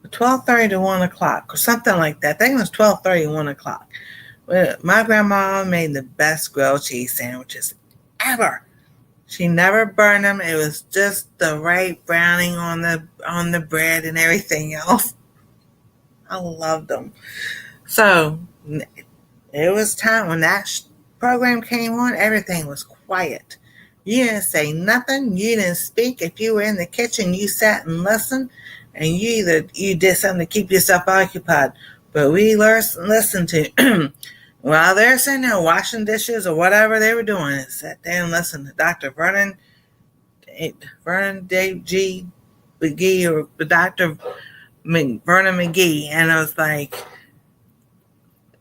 12:30 to 1 o'clock, or something like that. I think it was 12:30 to 1 o'clock. Well, my grandma made the best grilled cheese sandwiches ever. She never burned them. It was just the right browning on the bread and everything else. I loved them. So it was time when that program came on. Everything was quiet. You didn't say nothing. You didn't speak. If you were in the kitchen, you sat and listened, and you did something to keep yourself occupied. But we listened to while they're sitting there washing dishes or whatever they were doing. Sat there and listened to Dr. Vernon Dave G. McGee, or Dr. Vernon McGee, and I was like,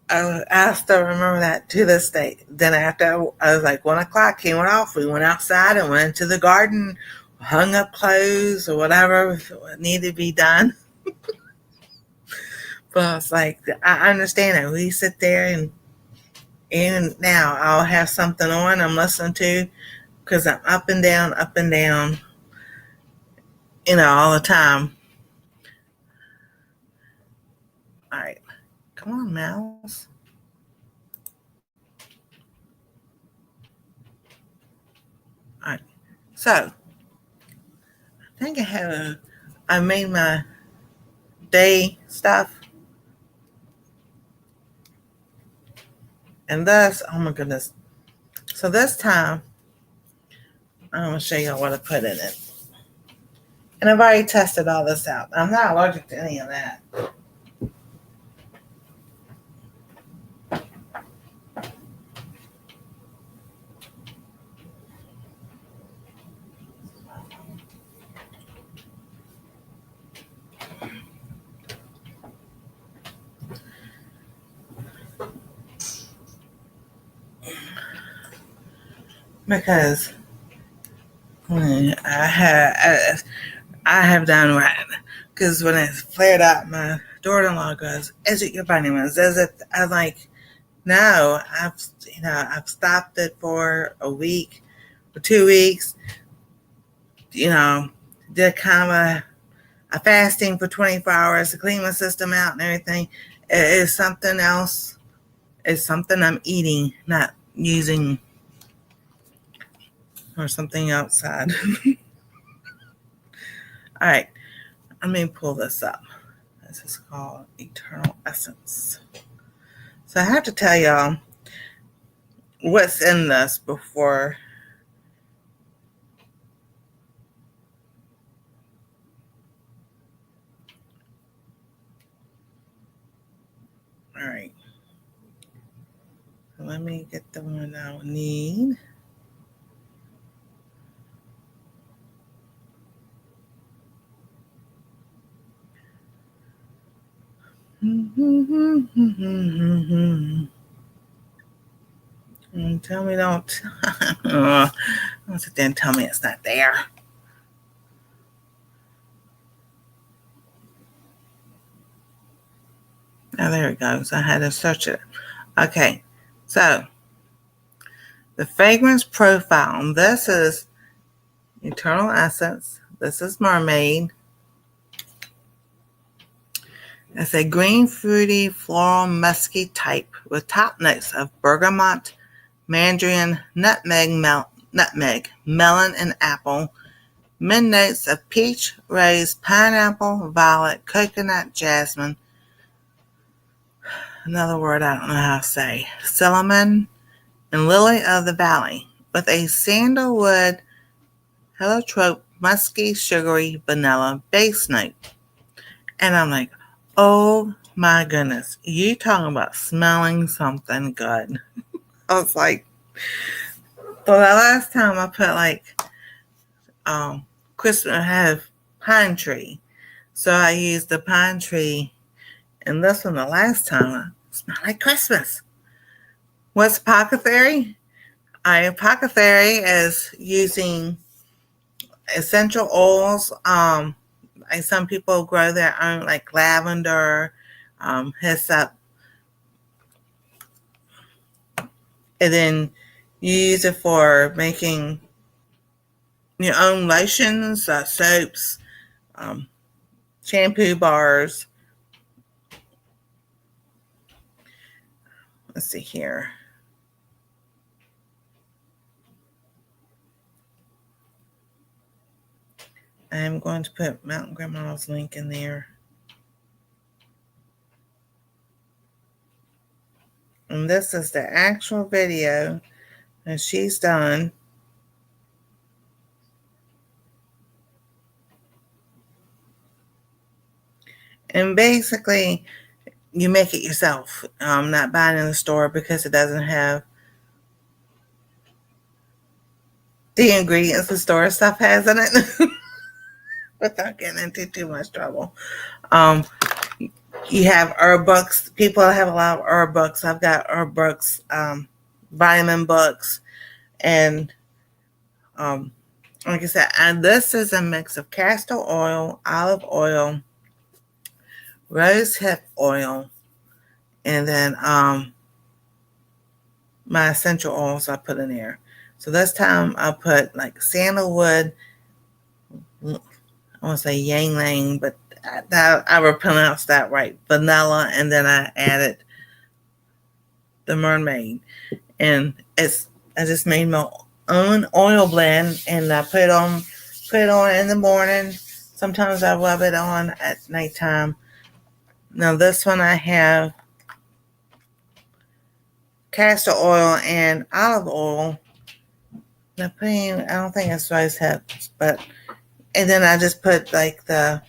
I still remember that to this day. Then after I was like 1 o'clock, he went off. We went outside and went into the garden, hung up clothes or whatever needed to be done. But I was like, I understand it. We sit there, and even now I'll have something on I'm listening to, because I'm up and down, all the time. All right, come on, mouse. All right, so I think I made my day stuff, and thus, oh my goodness. So this time, I'm going to show you what I put in it. And I've already tested all this out. I'm not allergic to any of that. because I have done right. Because when it flared up, my daughter-in-law goes, "Is it your vitamins? Is it?" I'm like, "No, I've stopped it for a week or 2 weeks. Did kind of a fasting for 24 hours to clean my system out and everything. It is something else. It's something I'm eating, not using or something outside." All right, let me pull this up. This is called Eternal Essence. So I have to tell y'all what's in this before. All right. Let me get the one I need. Tell me don't. Don't sit there and tell me it's not there. Oh, there it goes. I had to search it. Okay. So the fragrance profile. This is Eternal Essence. This is Mermaid. It's a green, fruity, floral, musky type with top notes of bergamot, mandarin, nutmeg, melon, and apple. Mid notes of peach, rose, pineapple, violet, coconut, jasmine. Another word I don't know how to say. Cinnamon and lily of the valley. With a sandalwood, heliotrope, musky, sugary, vanilla base note. And I'm like, oh my goodness, you talking about smelling something good. I was like, the last time I put Christmas, I have pine tree. So I used the pine tree, and this one the last time it smelled like Christmas. What's Apothecary? Apothecary is using essential oils. Like some people grow their own, like lavender, hyssop, and then you use it for making your own lotions, soaps, shampoo bars. Let's see here. I'm going to put Mountain Grandma's link in there. And this is the actual video that she's done. And basically, you make it yourself. Not buying in the store because it doesn't have the ingredients the store stuff has in it. Without getting into too much trouble. You have herb books. People have a lot of herb books. I've got herb books, vitamin books, and like I said, and this is a mix of castor oil, olive oil, rose hip oil, and then my essential oils I put in there. So this time I put like sandalwood. I want to say yang lang, but I will pronounce that right. Vanilla, and then I added the mermaid, and I just made my own oil blend, and I put it on in the morning. Sometimes I rub it on at nighttime. Now this one I have castor oil and olive oil. I don't think it's rose hips, but and then I just put like and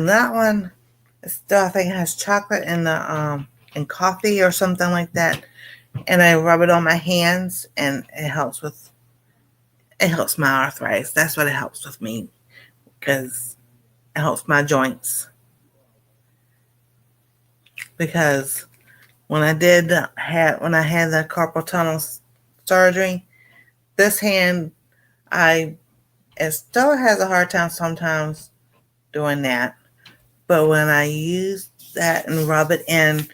that one still I think it has chocolate in the and coffee or something like that. And I rub it on my hands, and it helps my arthritis. That's what it helps with me, because it helps my joints. Because when I had the carpal tunnel surgery, this hand, it still has a hard time sometimes doing that. But when I use that and rub it in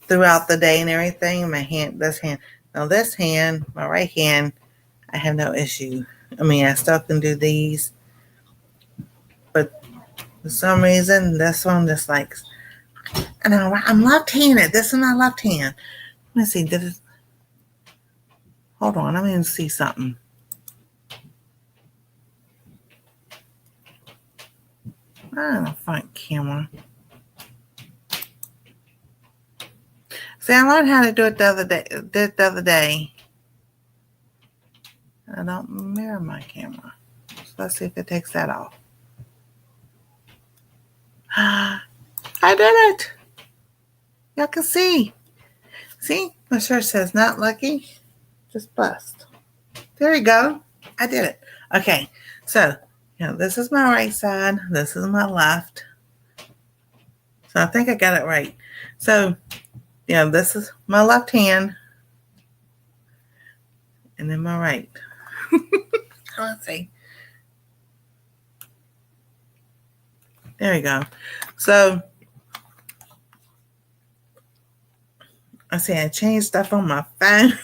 throughout the day and everything, my right hand, I have no issue. I mean, I still can do these, but for some reason, this one just like, and I'm left-handed. This is my left hand. Let me see. Hold on. Let me see something. On the front camera. See, I learned how to do it the other day. I don't mirror my camera. So let's see if it takes that off. I did it. Y'all can see. See? My shirt says not lucky, just blessed. There you go. I did it. Okay. So, this is my right side. This is my left. So I think I got it right. So, this is my left hand. And then my right. Let's see. There you go. So, I changed stuff on my phone.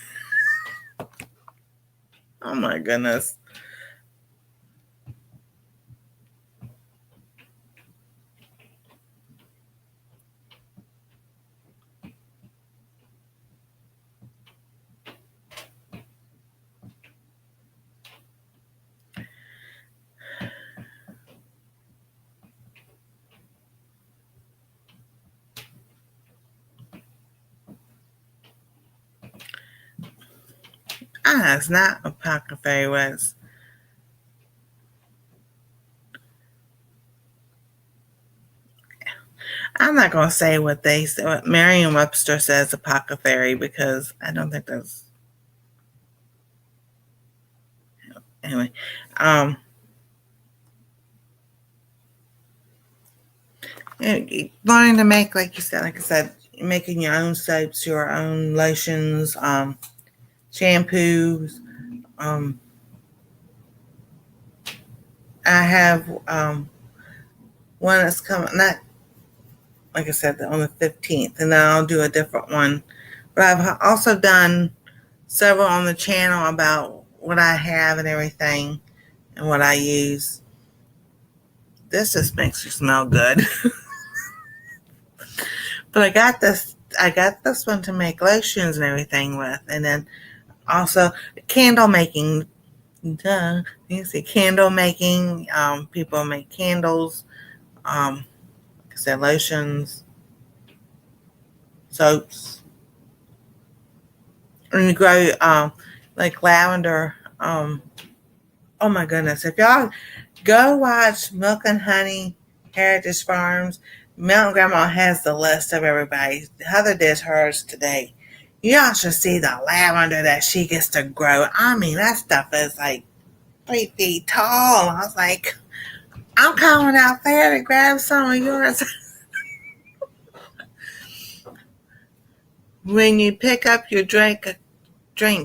Oh my goodness. It's not Apothecary Wellness. I'm not going to say what Merriam-Webster says apothecary, because I don't think that's. Anyway, learning to make, like I said, making your own soaps, your own lotions, shampoos. I have one that's coming, not like I said, on the 15th, and then I'll do a different one. But I've also done several on the channel about what I have and everything and what I use. This just makes you smell good. But I got this one to make lotions and everything with, and then also candle making. Duh. You see candle making. People make candles. Like I said, lotions, soaps. And you grow like lavender. Oh my goodness! If y'all go watch Milk and Honey Heritage Farms, Mountain Grandma has the list of everybody. Heather did hers today. Y'all should see the lavender that she gets to grow. I mean, that stuff is like 3 feet tall. I was like, I'm coming out there to grab some of yours. When you pick up your drink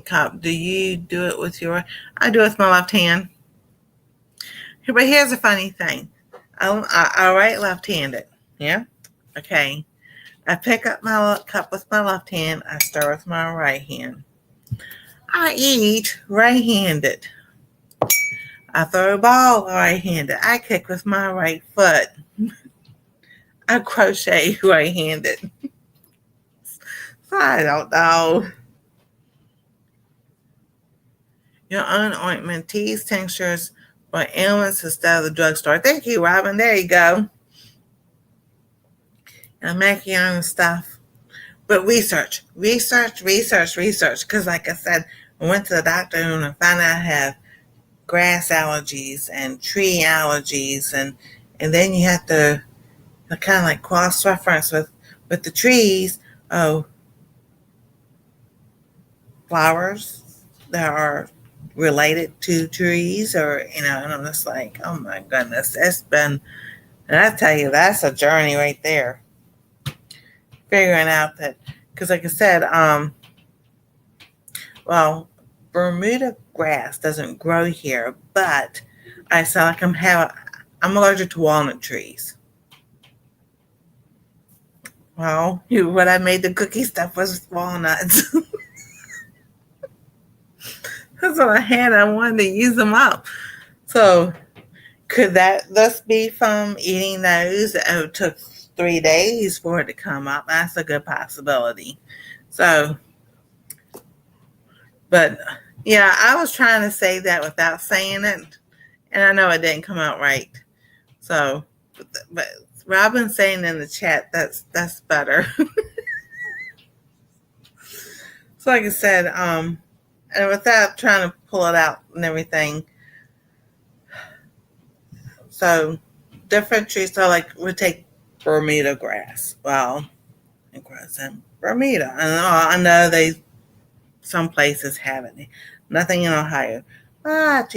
cup, do you do it with I do it with my left hand. But here's a funny thing. I write left-handed. Yeah? Okay. I pick up my cup with my left hand. I stir with my right hand. I eat right-handed. I throw a ball right-handed. I kick with my right foot. I crochet right-handed. So I don't know. Your own ointment, teas, tinctures, or ailments instead of the drugstore. Thank you, Robin. There you go. And make your own stuff. But research. Because like I said, I went to the doctor and I found out I have grass allergies and tree allergies. And then you have to kind of like cross-reference with the trees. Oh, flowers that are related to trees, or and I'm just like, oh my goodness, and I tell you, that's a journey right there. Figuring out that because like I said, well, Bermuda grass doesn't grow here, but I sound like I'm allergic to walnut trees. Well, what I made the cookie stuff was walnuts. That's what I had. I wanted to use them up. So could that thus be from eating those? It took 3 days for it to come up. That's a good possibility. So, but yeah, I was trying to say that without saying it, and I know it didn't come out right. So, but Robin saying in the chat that's better. So, like I said, and without trying to pull it out and everything, so different trees. So, like we take Bermuda grass. Well, it grows in Bermuda, and I know some places have it. Nothing in Ohio, but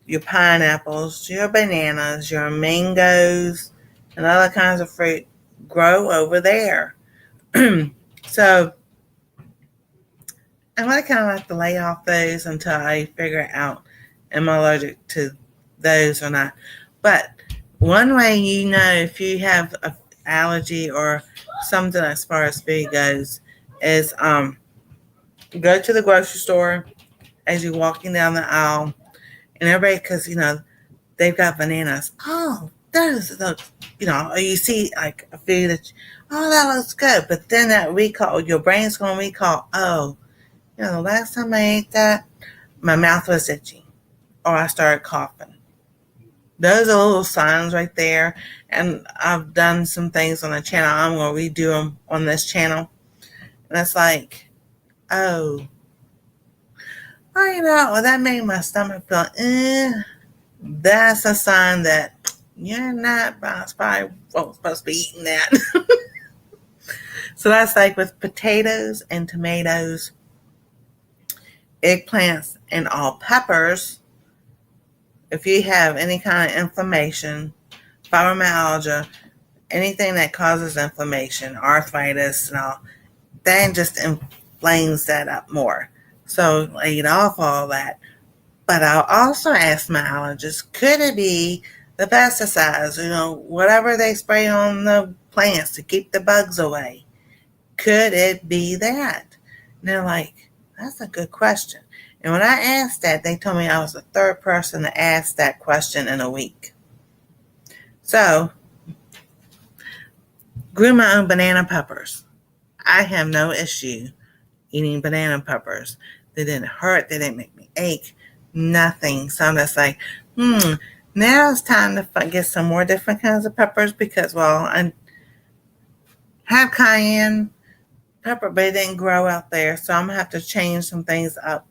your pineapples, your bananas, your mangoes, and other kinds of fruit grow over there. So I'm gonna kind of have to lay off those until I figure out am I allergic to those or not. But one way you know if you have an allergy or something as far as food goes is go to the grocery store as you're walking down the aisle, and everybody, because they've got bananas. Oh, those, or you see like a food oh, that looks good. But then that recall, your brain's going to recall, oh, the last time I ate that, my mouth was itchy or I started coughing. Those are little signs right there. And I've done some things on the channel. I'm going to redo them on this channel. And it's like, oh, that made my stomach feel, that's a sign that you're not probably supposed to be eating that. So that's like with potatoes and tomatoes, eggplants, and all peppers. If you have any kind of inflammation, fibromyalgia, anything that causes inflammation, arthritis, and all, that just inflames that up more. So eat off all that. But I'll also ask my allergist, could it be the pesticides, whatever they spray on the plants to keep the bugs away? Could it be that? And they're like, that's a good question. And when I asked that, they told me I was the third person to ask that question in a week. So, grew my own banana peppers. I have no issue eating banana peppers. They didn't hurt. They didn't make me ache. Nothing. So I'm just like, now it's time to get some more different kinds of peppers because, well, I have cayenne pepper, but it didn't grow out there. So I'm going to have to change some things up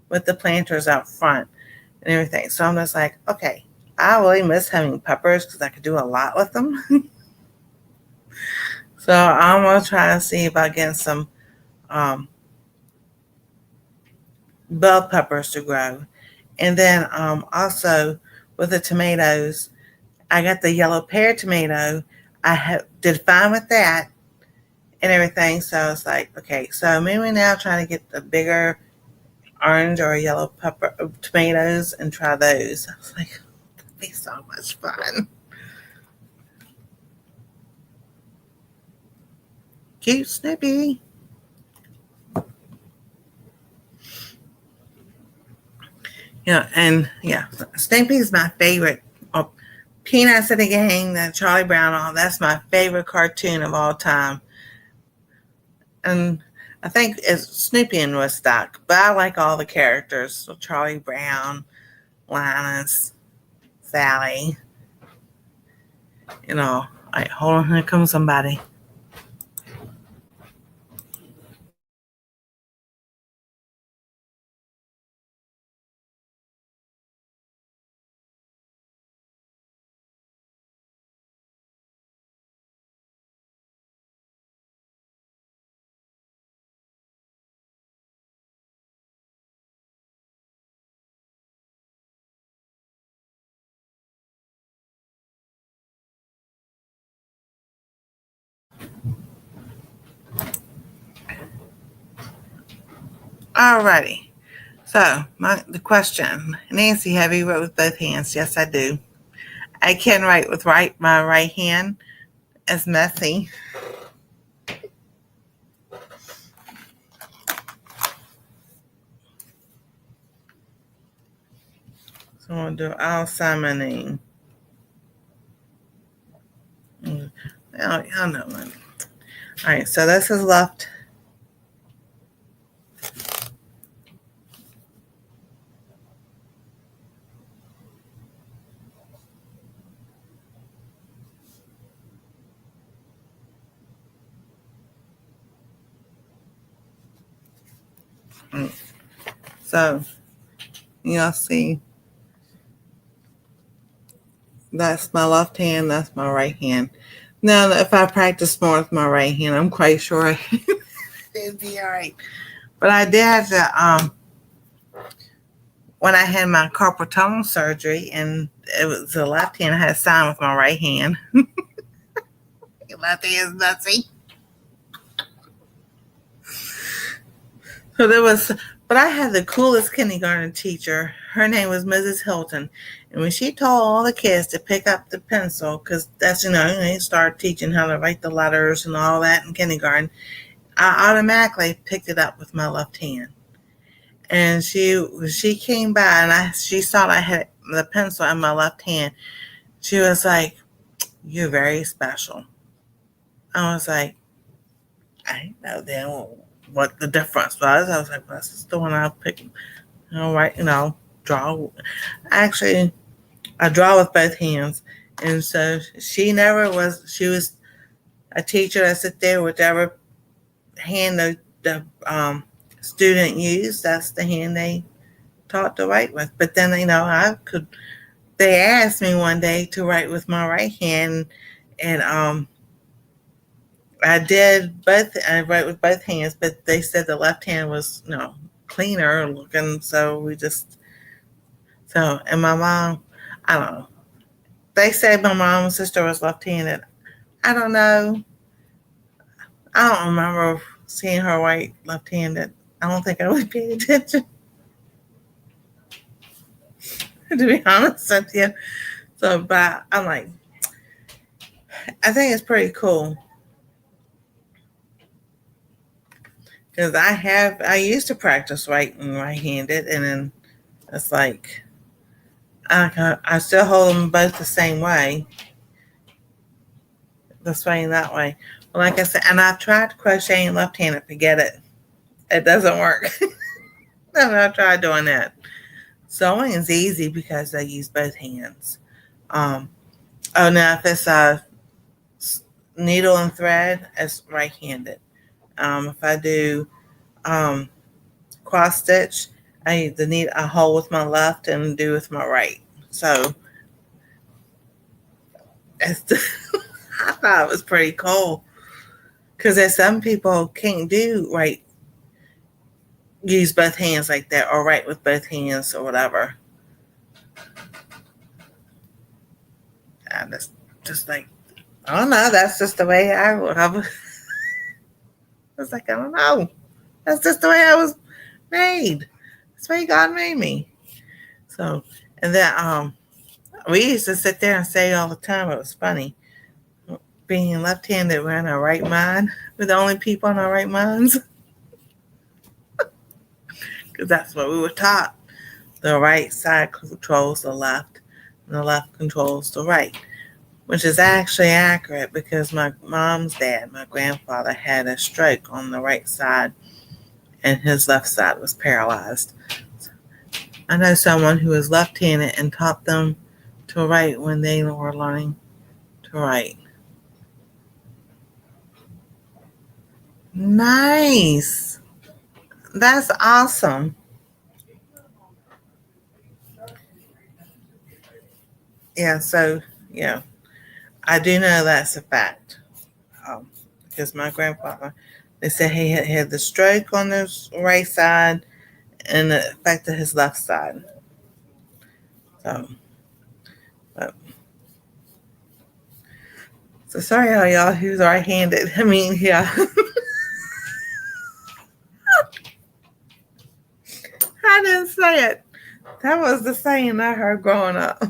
with the planters out front and everything. So I'm just like, okay, I really miss having peppers because I could do a lot with them. So I'm going to try to see if I get some bell peppers to grow. And then also with the tomatoes, I got the yellow pear tomato. Did fine with that and everything. So it's like, okay, so maybe now trying to get the bigger orange or yellow pepper tomatoes and try those. I was like, that'd be so much fun. Cute Snippy. Snippy's my favorite. Oh, Peanuts of the Gang, that Charlie Brown, that's my favorite cartoon of all time. And I think it's Snoopy and Woodstock, but I like all the characters. So Charlie Brown, Linus, Sally, Like, hold on, here comes somebody. Alrighty. So, the question, Nancy, have you wrote with both hands? Yes, I do. I can write with my right hand. It's messy. So I'm gonna do all summoning. Y'all know one. All right. So this is left. So you'll see that's my left hand. That's my right hand. Now, if I practice more with my right hand, I'm quite sure it'd be all right. But I did have to, when I had my carpal tunnel surgery, and it was the left hand, I had to sign with my right hand. Left hand is messy. So but I had the coolest kindergarten teacher. Her name was Mrs. Hilton. And when she told all the kids to pick up the pencil, because that's, they start teaching how to write the letters and all that in kindergarten, I automatically picked it up with my left hand. And she came by, and she saw I had the pencil in my left hand. She was like, "You're very special." I was like, I didn't know then what the difference was. I was like, well, this is the one I picked. Right, draw. Actually, I draw with both hands. And so she was a teacher that sit there, whichever hand the student used, that's the hand they taught to write with. But then, they asked me one day to write with my right hand, and I did both. I wrote with both hands, but they said the left hand was, cleaner looking. And my mom, I don't know. They said my mom's sister was left-handed. I don't know. I don't remember seeing her write left-handed. I don't think I really paid attention, to be honest with you. So, but I'm like, I think it's pretty cool. Because I used to practice writing right-handed, and then it's like, I still hold them both the same way, this way and that way. Well, like I said, and I've tried crocheting left-handed, forget it. It doesn't work. I've tried doing that. Sewing is easy because I use both hands. Now if it's a needle and thread, it's right-handed. If I do cross stitch, I need a hole with my left and do with my right. So I thought it was pretty cool, because there's some people can't do use both hands like that, or write with both hands or whatever. And it's just like, I don't know. That's just the way I was like, I don't know. That's just the way I was made. That's the way God made me. So, and then we used to sit there and say all the time. It was funny. Being left-handed, we're in our right mind. We're the only people in our right minds, because that's what we were taught. The right side controls the left, and the left controls the right, which is actually accurate, because my mom's dad, my grandfather, had a stroke on the right side, and his left side was paralyzed. I know someone who was left-handed and taught them to write when they were learning to write. Nice. That's awesome. Yeah, so, yeah, I do know that's a fact. Because my grandfather, they said he had the stroke on his right side, and it affected his left side. So, but, so sorry, y'all who's right-handed. I mean, yeah. That was the saying I heard growing up.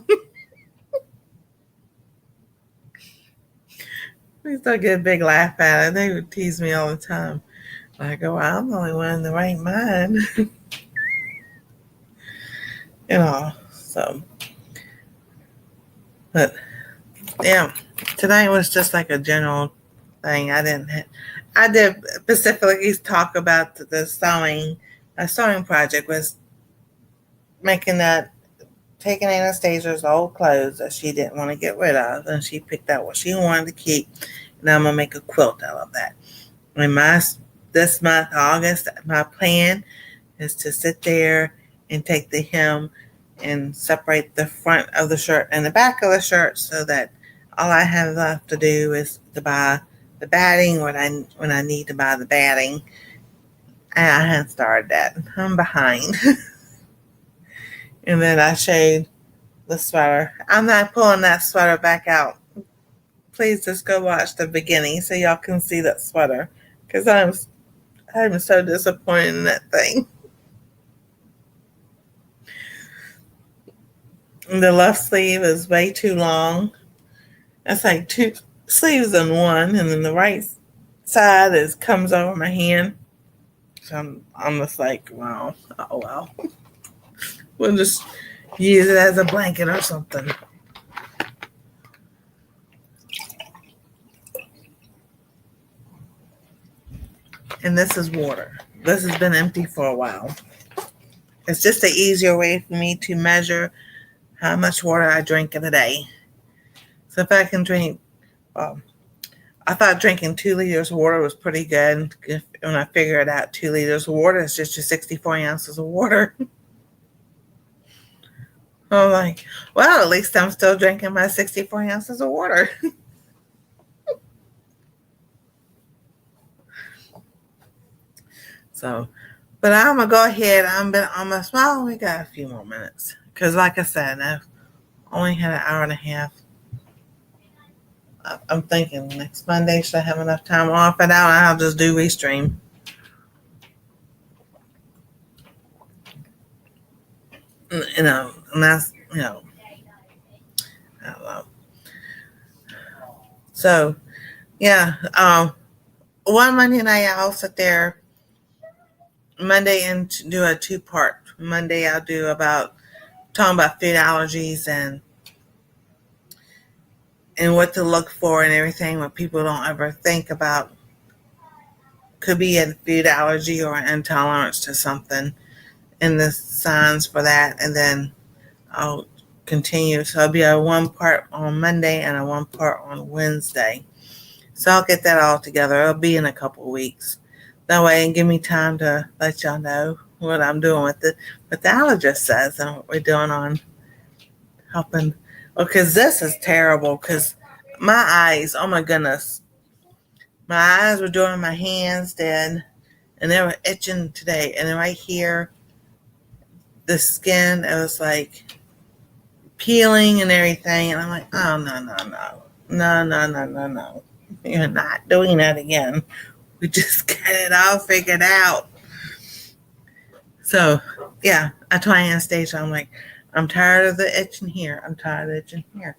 We used to get a big laugh at it. They would tease me all the time. I go, well, I'm the only one in the right mind. So, but yeah, tonight was just like a general thing. I did specifically talk about the sewing. My sewing project was making that, taking Anastasia's old clothes that she didn't want to get rid of, and she picked out what she wanted to keep, and I'm gonna make a quilt out of that. And this month, August, my plan is to sit there and take the hem and separate the front of the shirt and the back of the shirt so that all I have left to do is to buy the batting when I need to buy the batting. And I haven't started that. I'm behind. And then I showed the sweater. I'm not pulling that sweater back out. Please just go watch the beginning so y'all can see that sweater. Because I'm so disappointed in that thing. The left sleeve is way too long. That's like two sleeves in one, and then the right side comes over my hand. So I'm just like, wow, oh well. We'll just use it as a blanket or something. And this is water. This has been empty for a while. It's just an easier way for me to measure how much water I drink in a day. So if I can drink, well, I thought drinking 2 liters of water was pretty good. When I figured out 2 liters of water is just your 64 ounces of water. I'm like, well, at least I'm still drinking my 64 ounces of water. So, but I'm going to go ahead. I'm a smile. We got a few more minutes. Because like I said, I've only had an hour and a half. I'm thinking next Monday, should I have enough time off? And now I'll just do Restream. And that's, I don't know. So, yeah, one Monday night I'll sit there Monday and do a 2-part. Monday I'll do about talking about food allergies and what to look for and everything, what people don't ever think about. Could be a food allergy or an intolerance to something, and the signs for that. And then I'll continue. So I'll be a 1-part on Monday and a 1-part on Wednesday. So I'll get that all together. It'll be in a couple of weeks. That way, and give me time to let y'all know what I'm doing with it. What the allergist says and what we're doing on helping. Because this is terrible. Because my eyes, oh my goodness, my eyes were doing my hands then, and they were itching today. And then right here, the skin, it was like peeling and everything. And I'm like, oh, no, no, no. No, no, no, no, no. You're not doing that again. We just got it all figured out. So, yeah, I told Anastasia, I'm like, I'm tired of the itching here. I'm tired of itching here.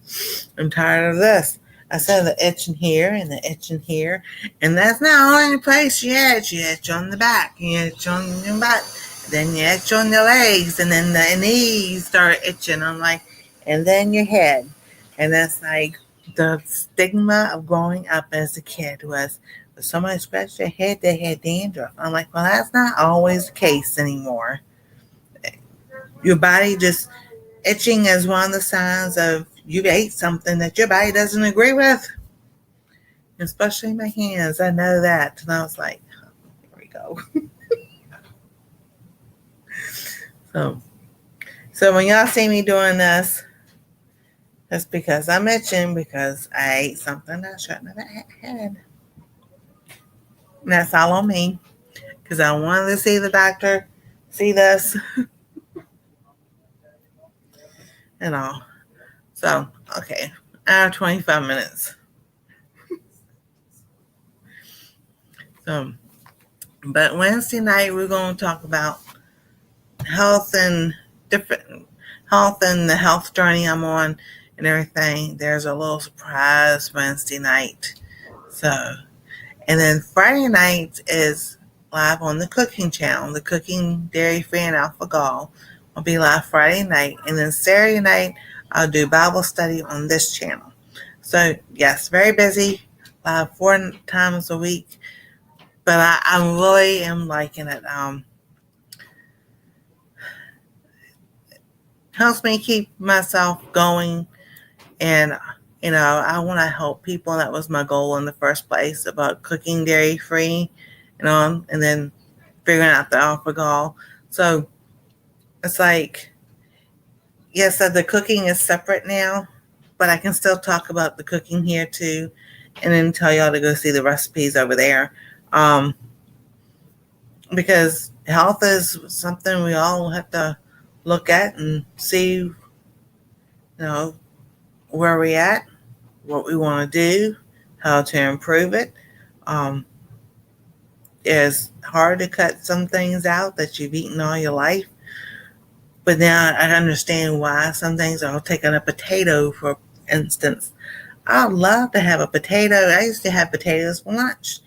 I'm tired of this. I said the itching here and the itching here. And that's not the only place you itch. You itch on the back. You itch on your back. Then you itch on your legs. And then the knees start itching. I'm like, and then your head. And that's like the stigma of growing up as a kid was, if somebody scratched their head, they had dandruff. I'm like, well, that's not always the case anymore. Your body just itching is one of the signs of you ate something that your body doesn't agree with, especially my hands. I know that. And I was like, oh, here we go. So when y'all see me doing this, that's because I'm itching because I ate something I shouldn't have had. And that's all on me because I wanted to see the doctor, see this, and all. So, okay, hour 25 minutes. So, but Wednesday night we're going to talk about health and different health and the health journey I'm on and everything, there's a little surprise Wednesday night. So, and then Friday night is live on the cooking channel, the Cooking Dairy Free and Alpha Gall. Will be live Friday night, and then Saturday night I'll do Bible study on this channel. So yes, very busy, live 4 times a week, but I really am liking it. Helps me keep myself going, and I want to help people. That was my goal in the first place, about cooking dairy free, and then figuring out the alpha gall. So it's like, yes, the cooking is separate now, but I can still talk about the cooking here too, and then tell y'all to go see the recipes over there. Because health is something we all have to look at and see, where we at, what we want to do, how to improve it. It's hard to cut some things out that you've eaten all your life, but now I understand why. Some things, I'll take a potato, for instance. I'd love to have a potato. I used to have potatoes for lunch.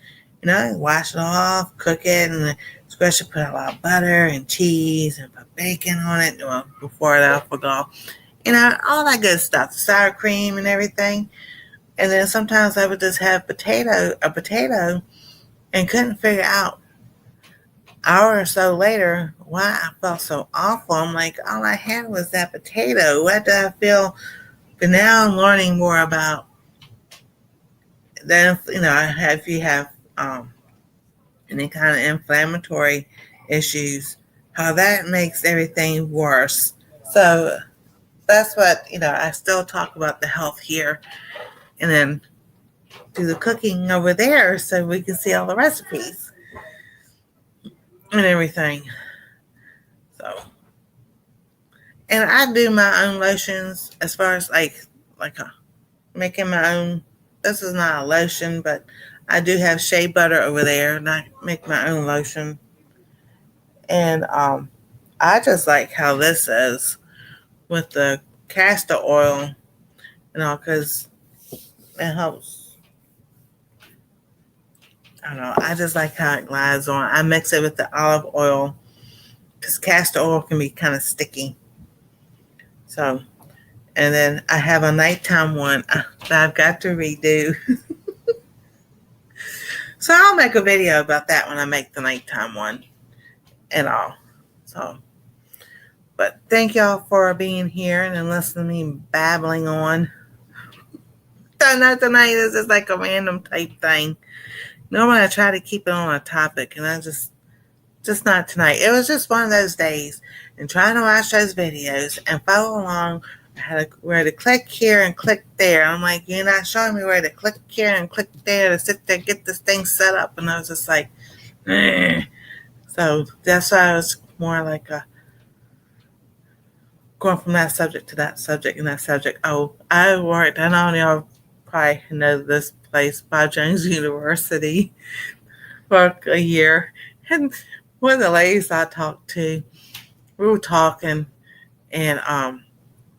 Wash it off, cook it, and especially put a lot of butter and cheese and put bacon on it before I forgot. All that good stuff, sour cream and everything. And then sometimes I would just have a potato, and couldn't figure out an hour or so later why I felt so awful. I'm like, all I had was that potato. What did I feel? But now I'm learning more about that. If you have any kind of inflammatory issues, how that makes everything worse. So that's what, I still talk about the health here, and then do the cooking over there so we can see all the recipes and everything. So, and I do my own lotions, as far as making my own. This is not a lotion, but I do have shea butter over there, and I make my own lotion. And I just like how this is with the castor oil, because it helps. I don't know. I just like how it glides on. I mix it with the olive oil, because castor oil can be kind of sticky. So, and then I have a nighttime one that I've got to redo. So I'll make a video about that when I make the nighttime one and all. So, but thank y'all for being here and listening to me babbling on. So not tonight. This is like a random type thing. Normally I try to keep it on a topic, and I just not tonight. It was just one of those days, and trying to watch those videos and follow along. I had where to click here and click there. I'm like, you're not showing me where to click here and click there to sit there, get this thing set up. And I was just like, eh. So that's why I was more like going from that subject to that subject and that subject. Oh, I worked, I know y'all probably know this place, Bob Jones University, for a year. And one of the ladies I talked to, we were talking, and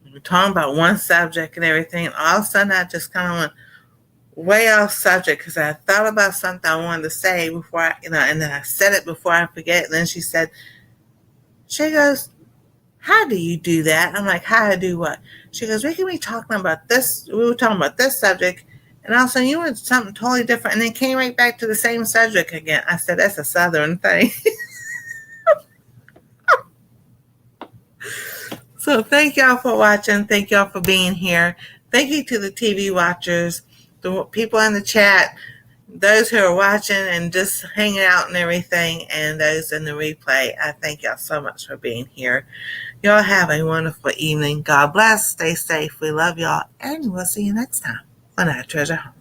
we were talking about one subject and everything, and all of a sudden I just kind of went way off subject, because I thought about something I wanted to say before and then I said it before I forget. And then she goes, how do you do that? I'm like, how to do what? She goes, we can be talking about this. We were talking about this subject, and all of a sudden you went to something totally different, and then came right back to the same subject again. I said, that's a Southern thing. So thank y'all for watching. Thank y'all for being here. Thank you to the TV watchers, the people in the chat, those who are watching and just hanging out and everything, and those in the replay. I thank y'all so much for being here. Y'all have a wonderful evening. God bless. Stay safe. We love y'all, and we'll see you next time on Our Treasure Home.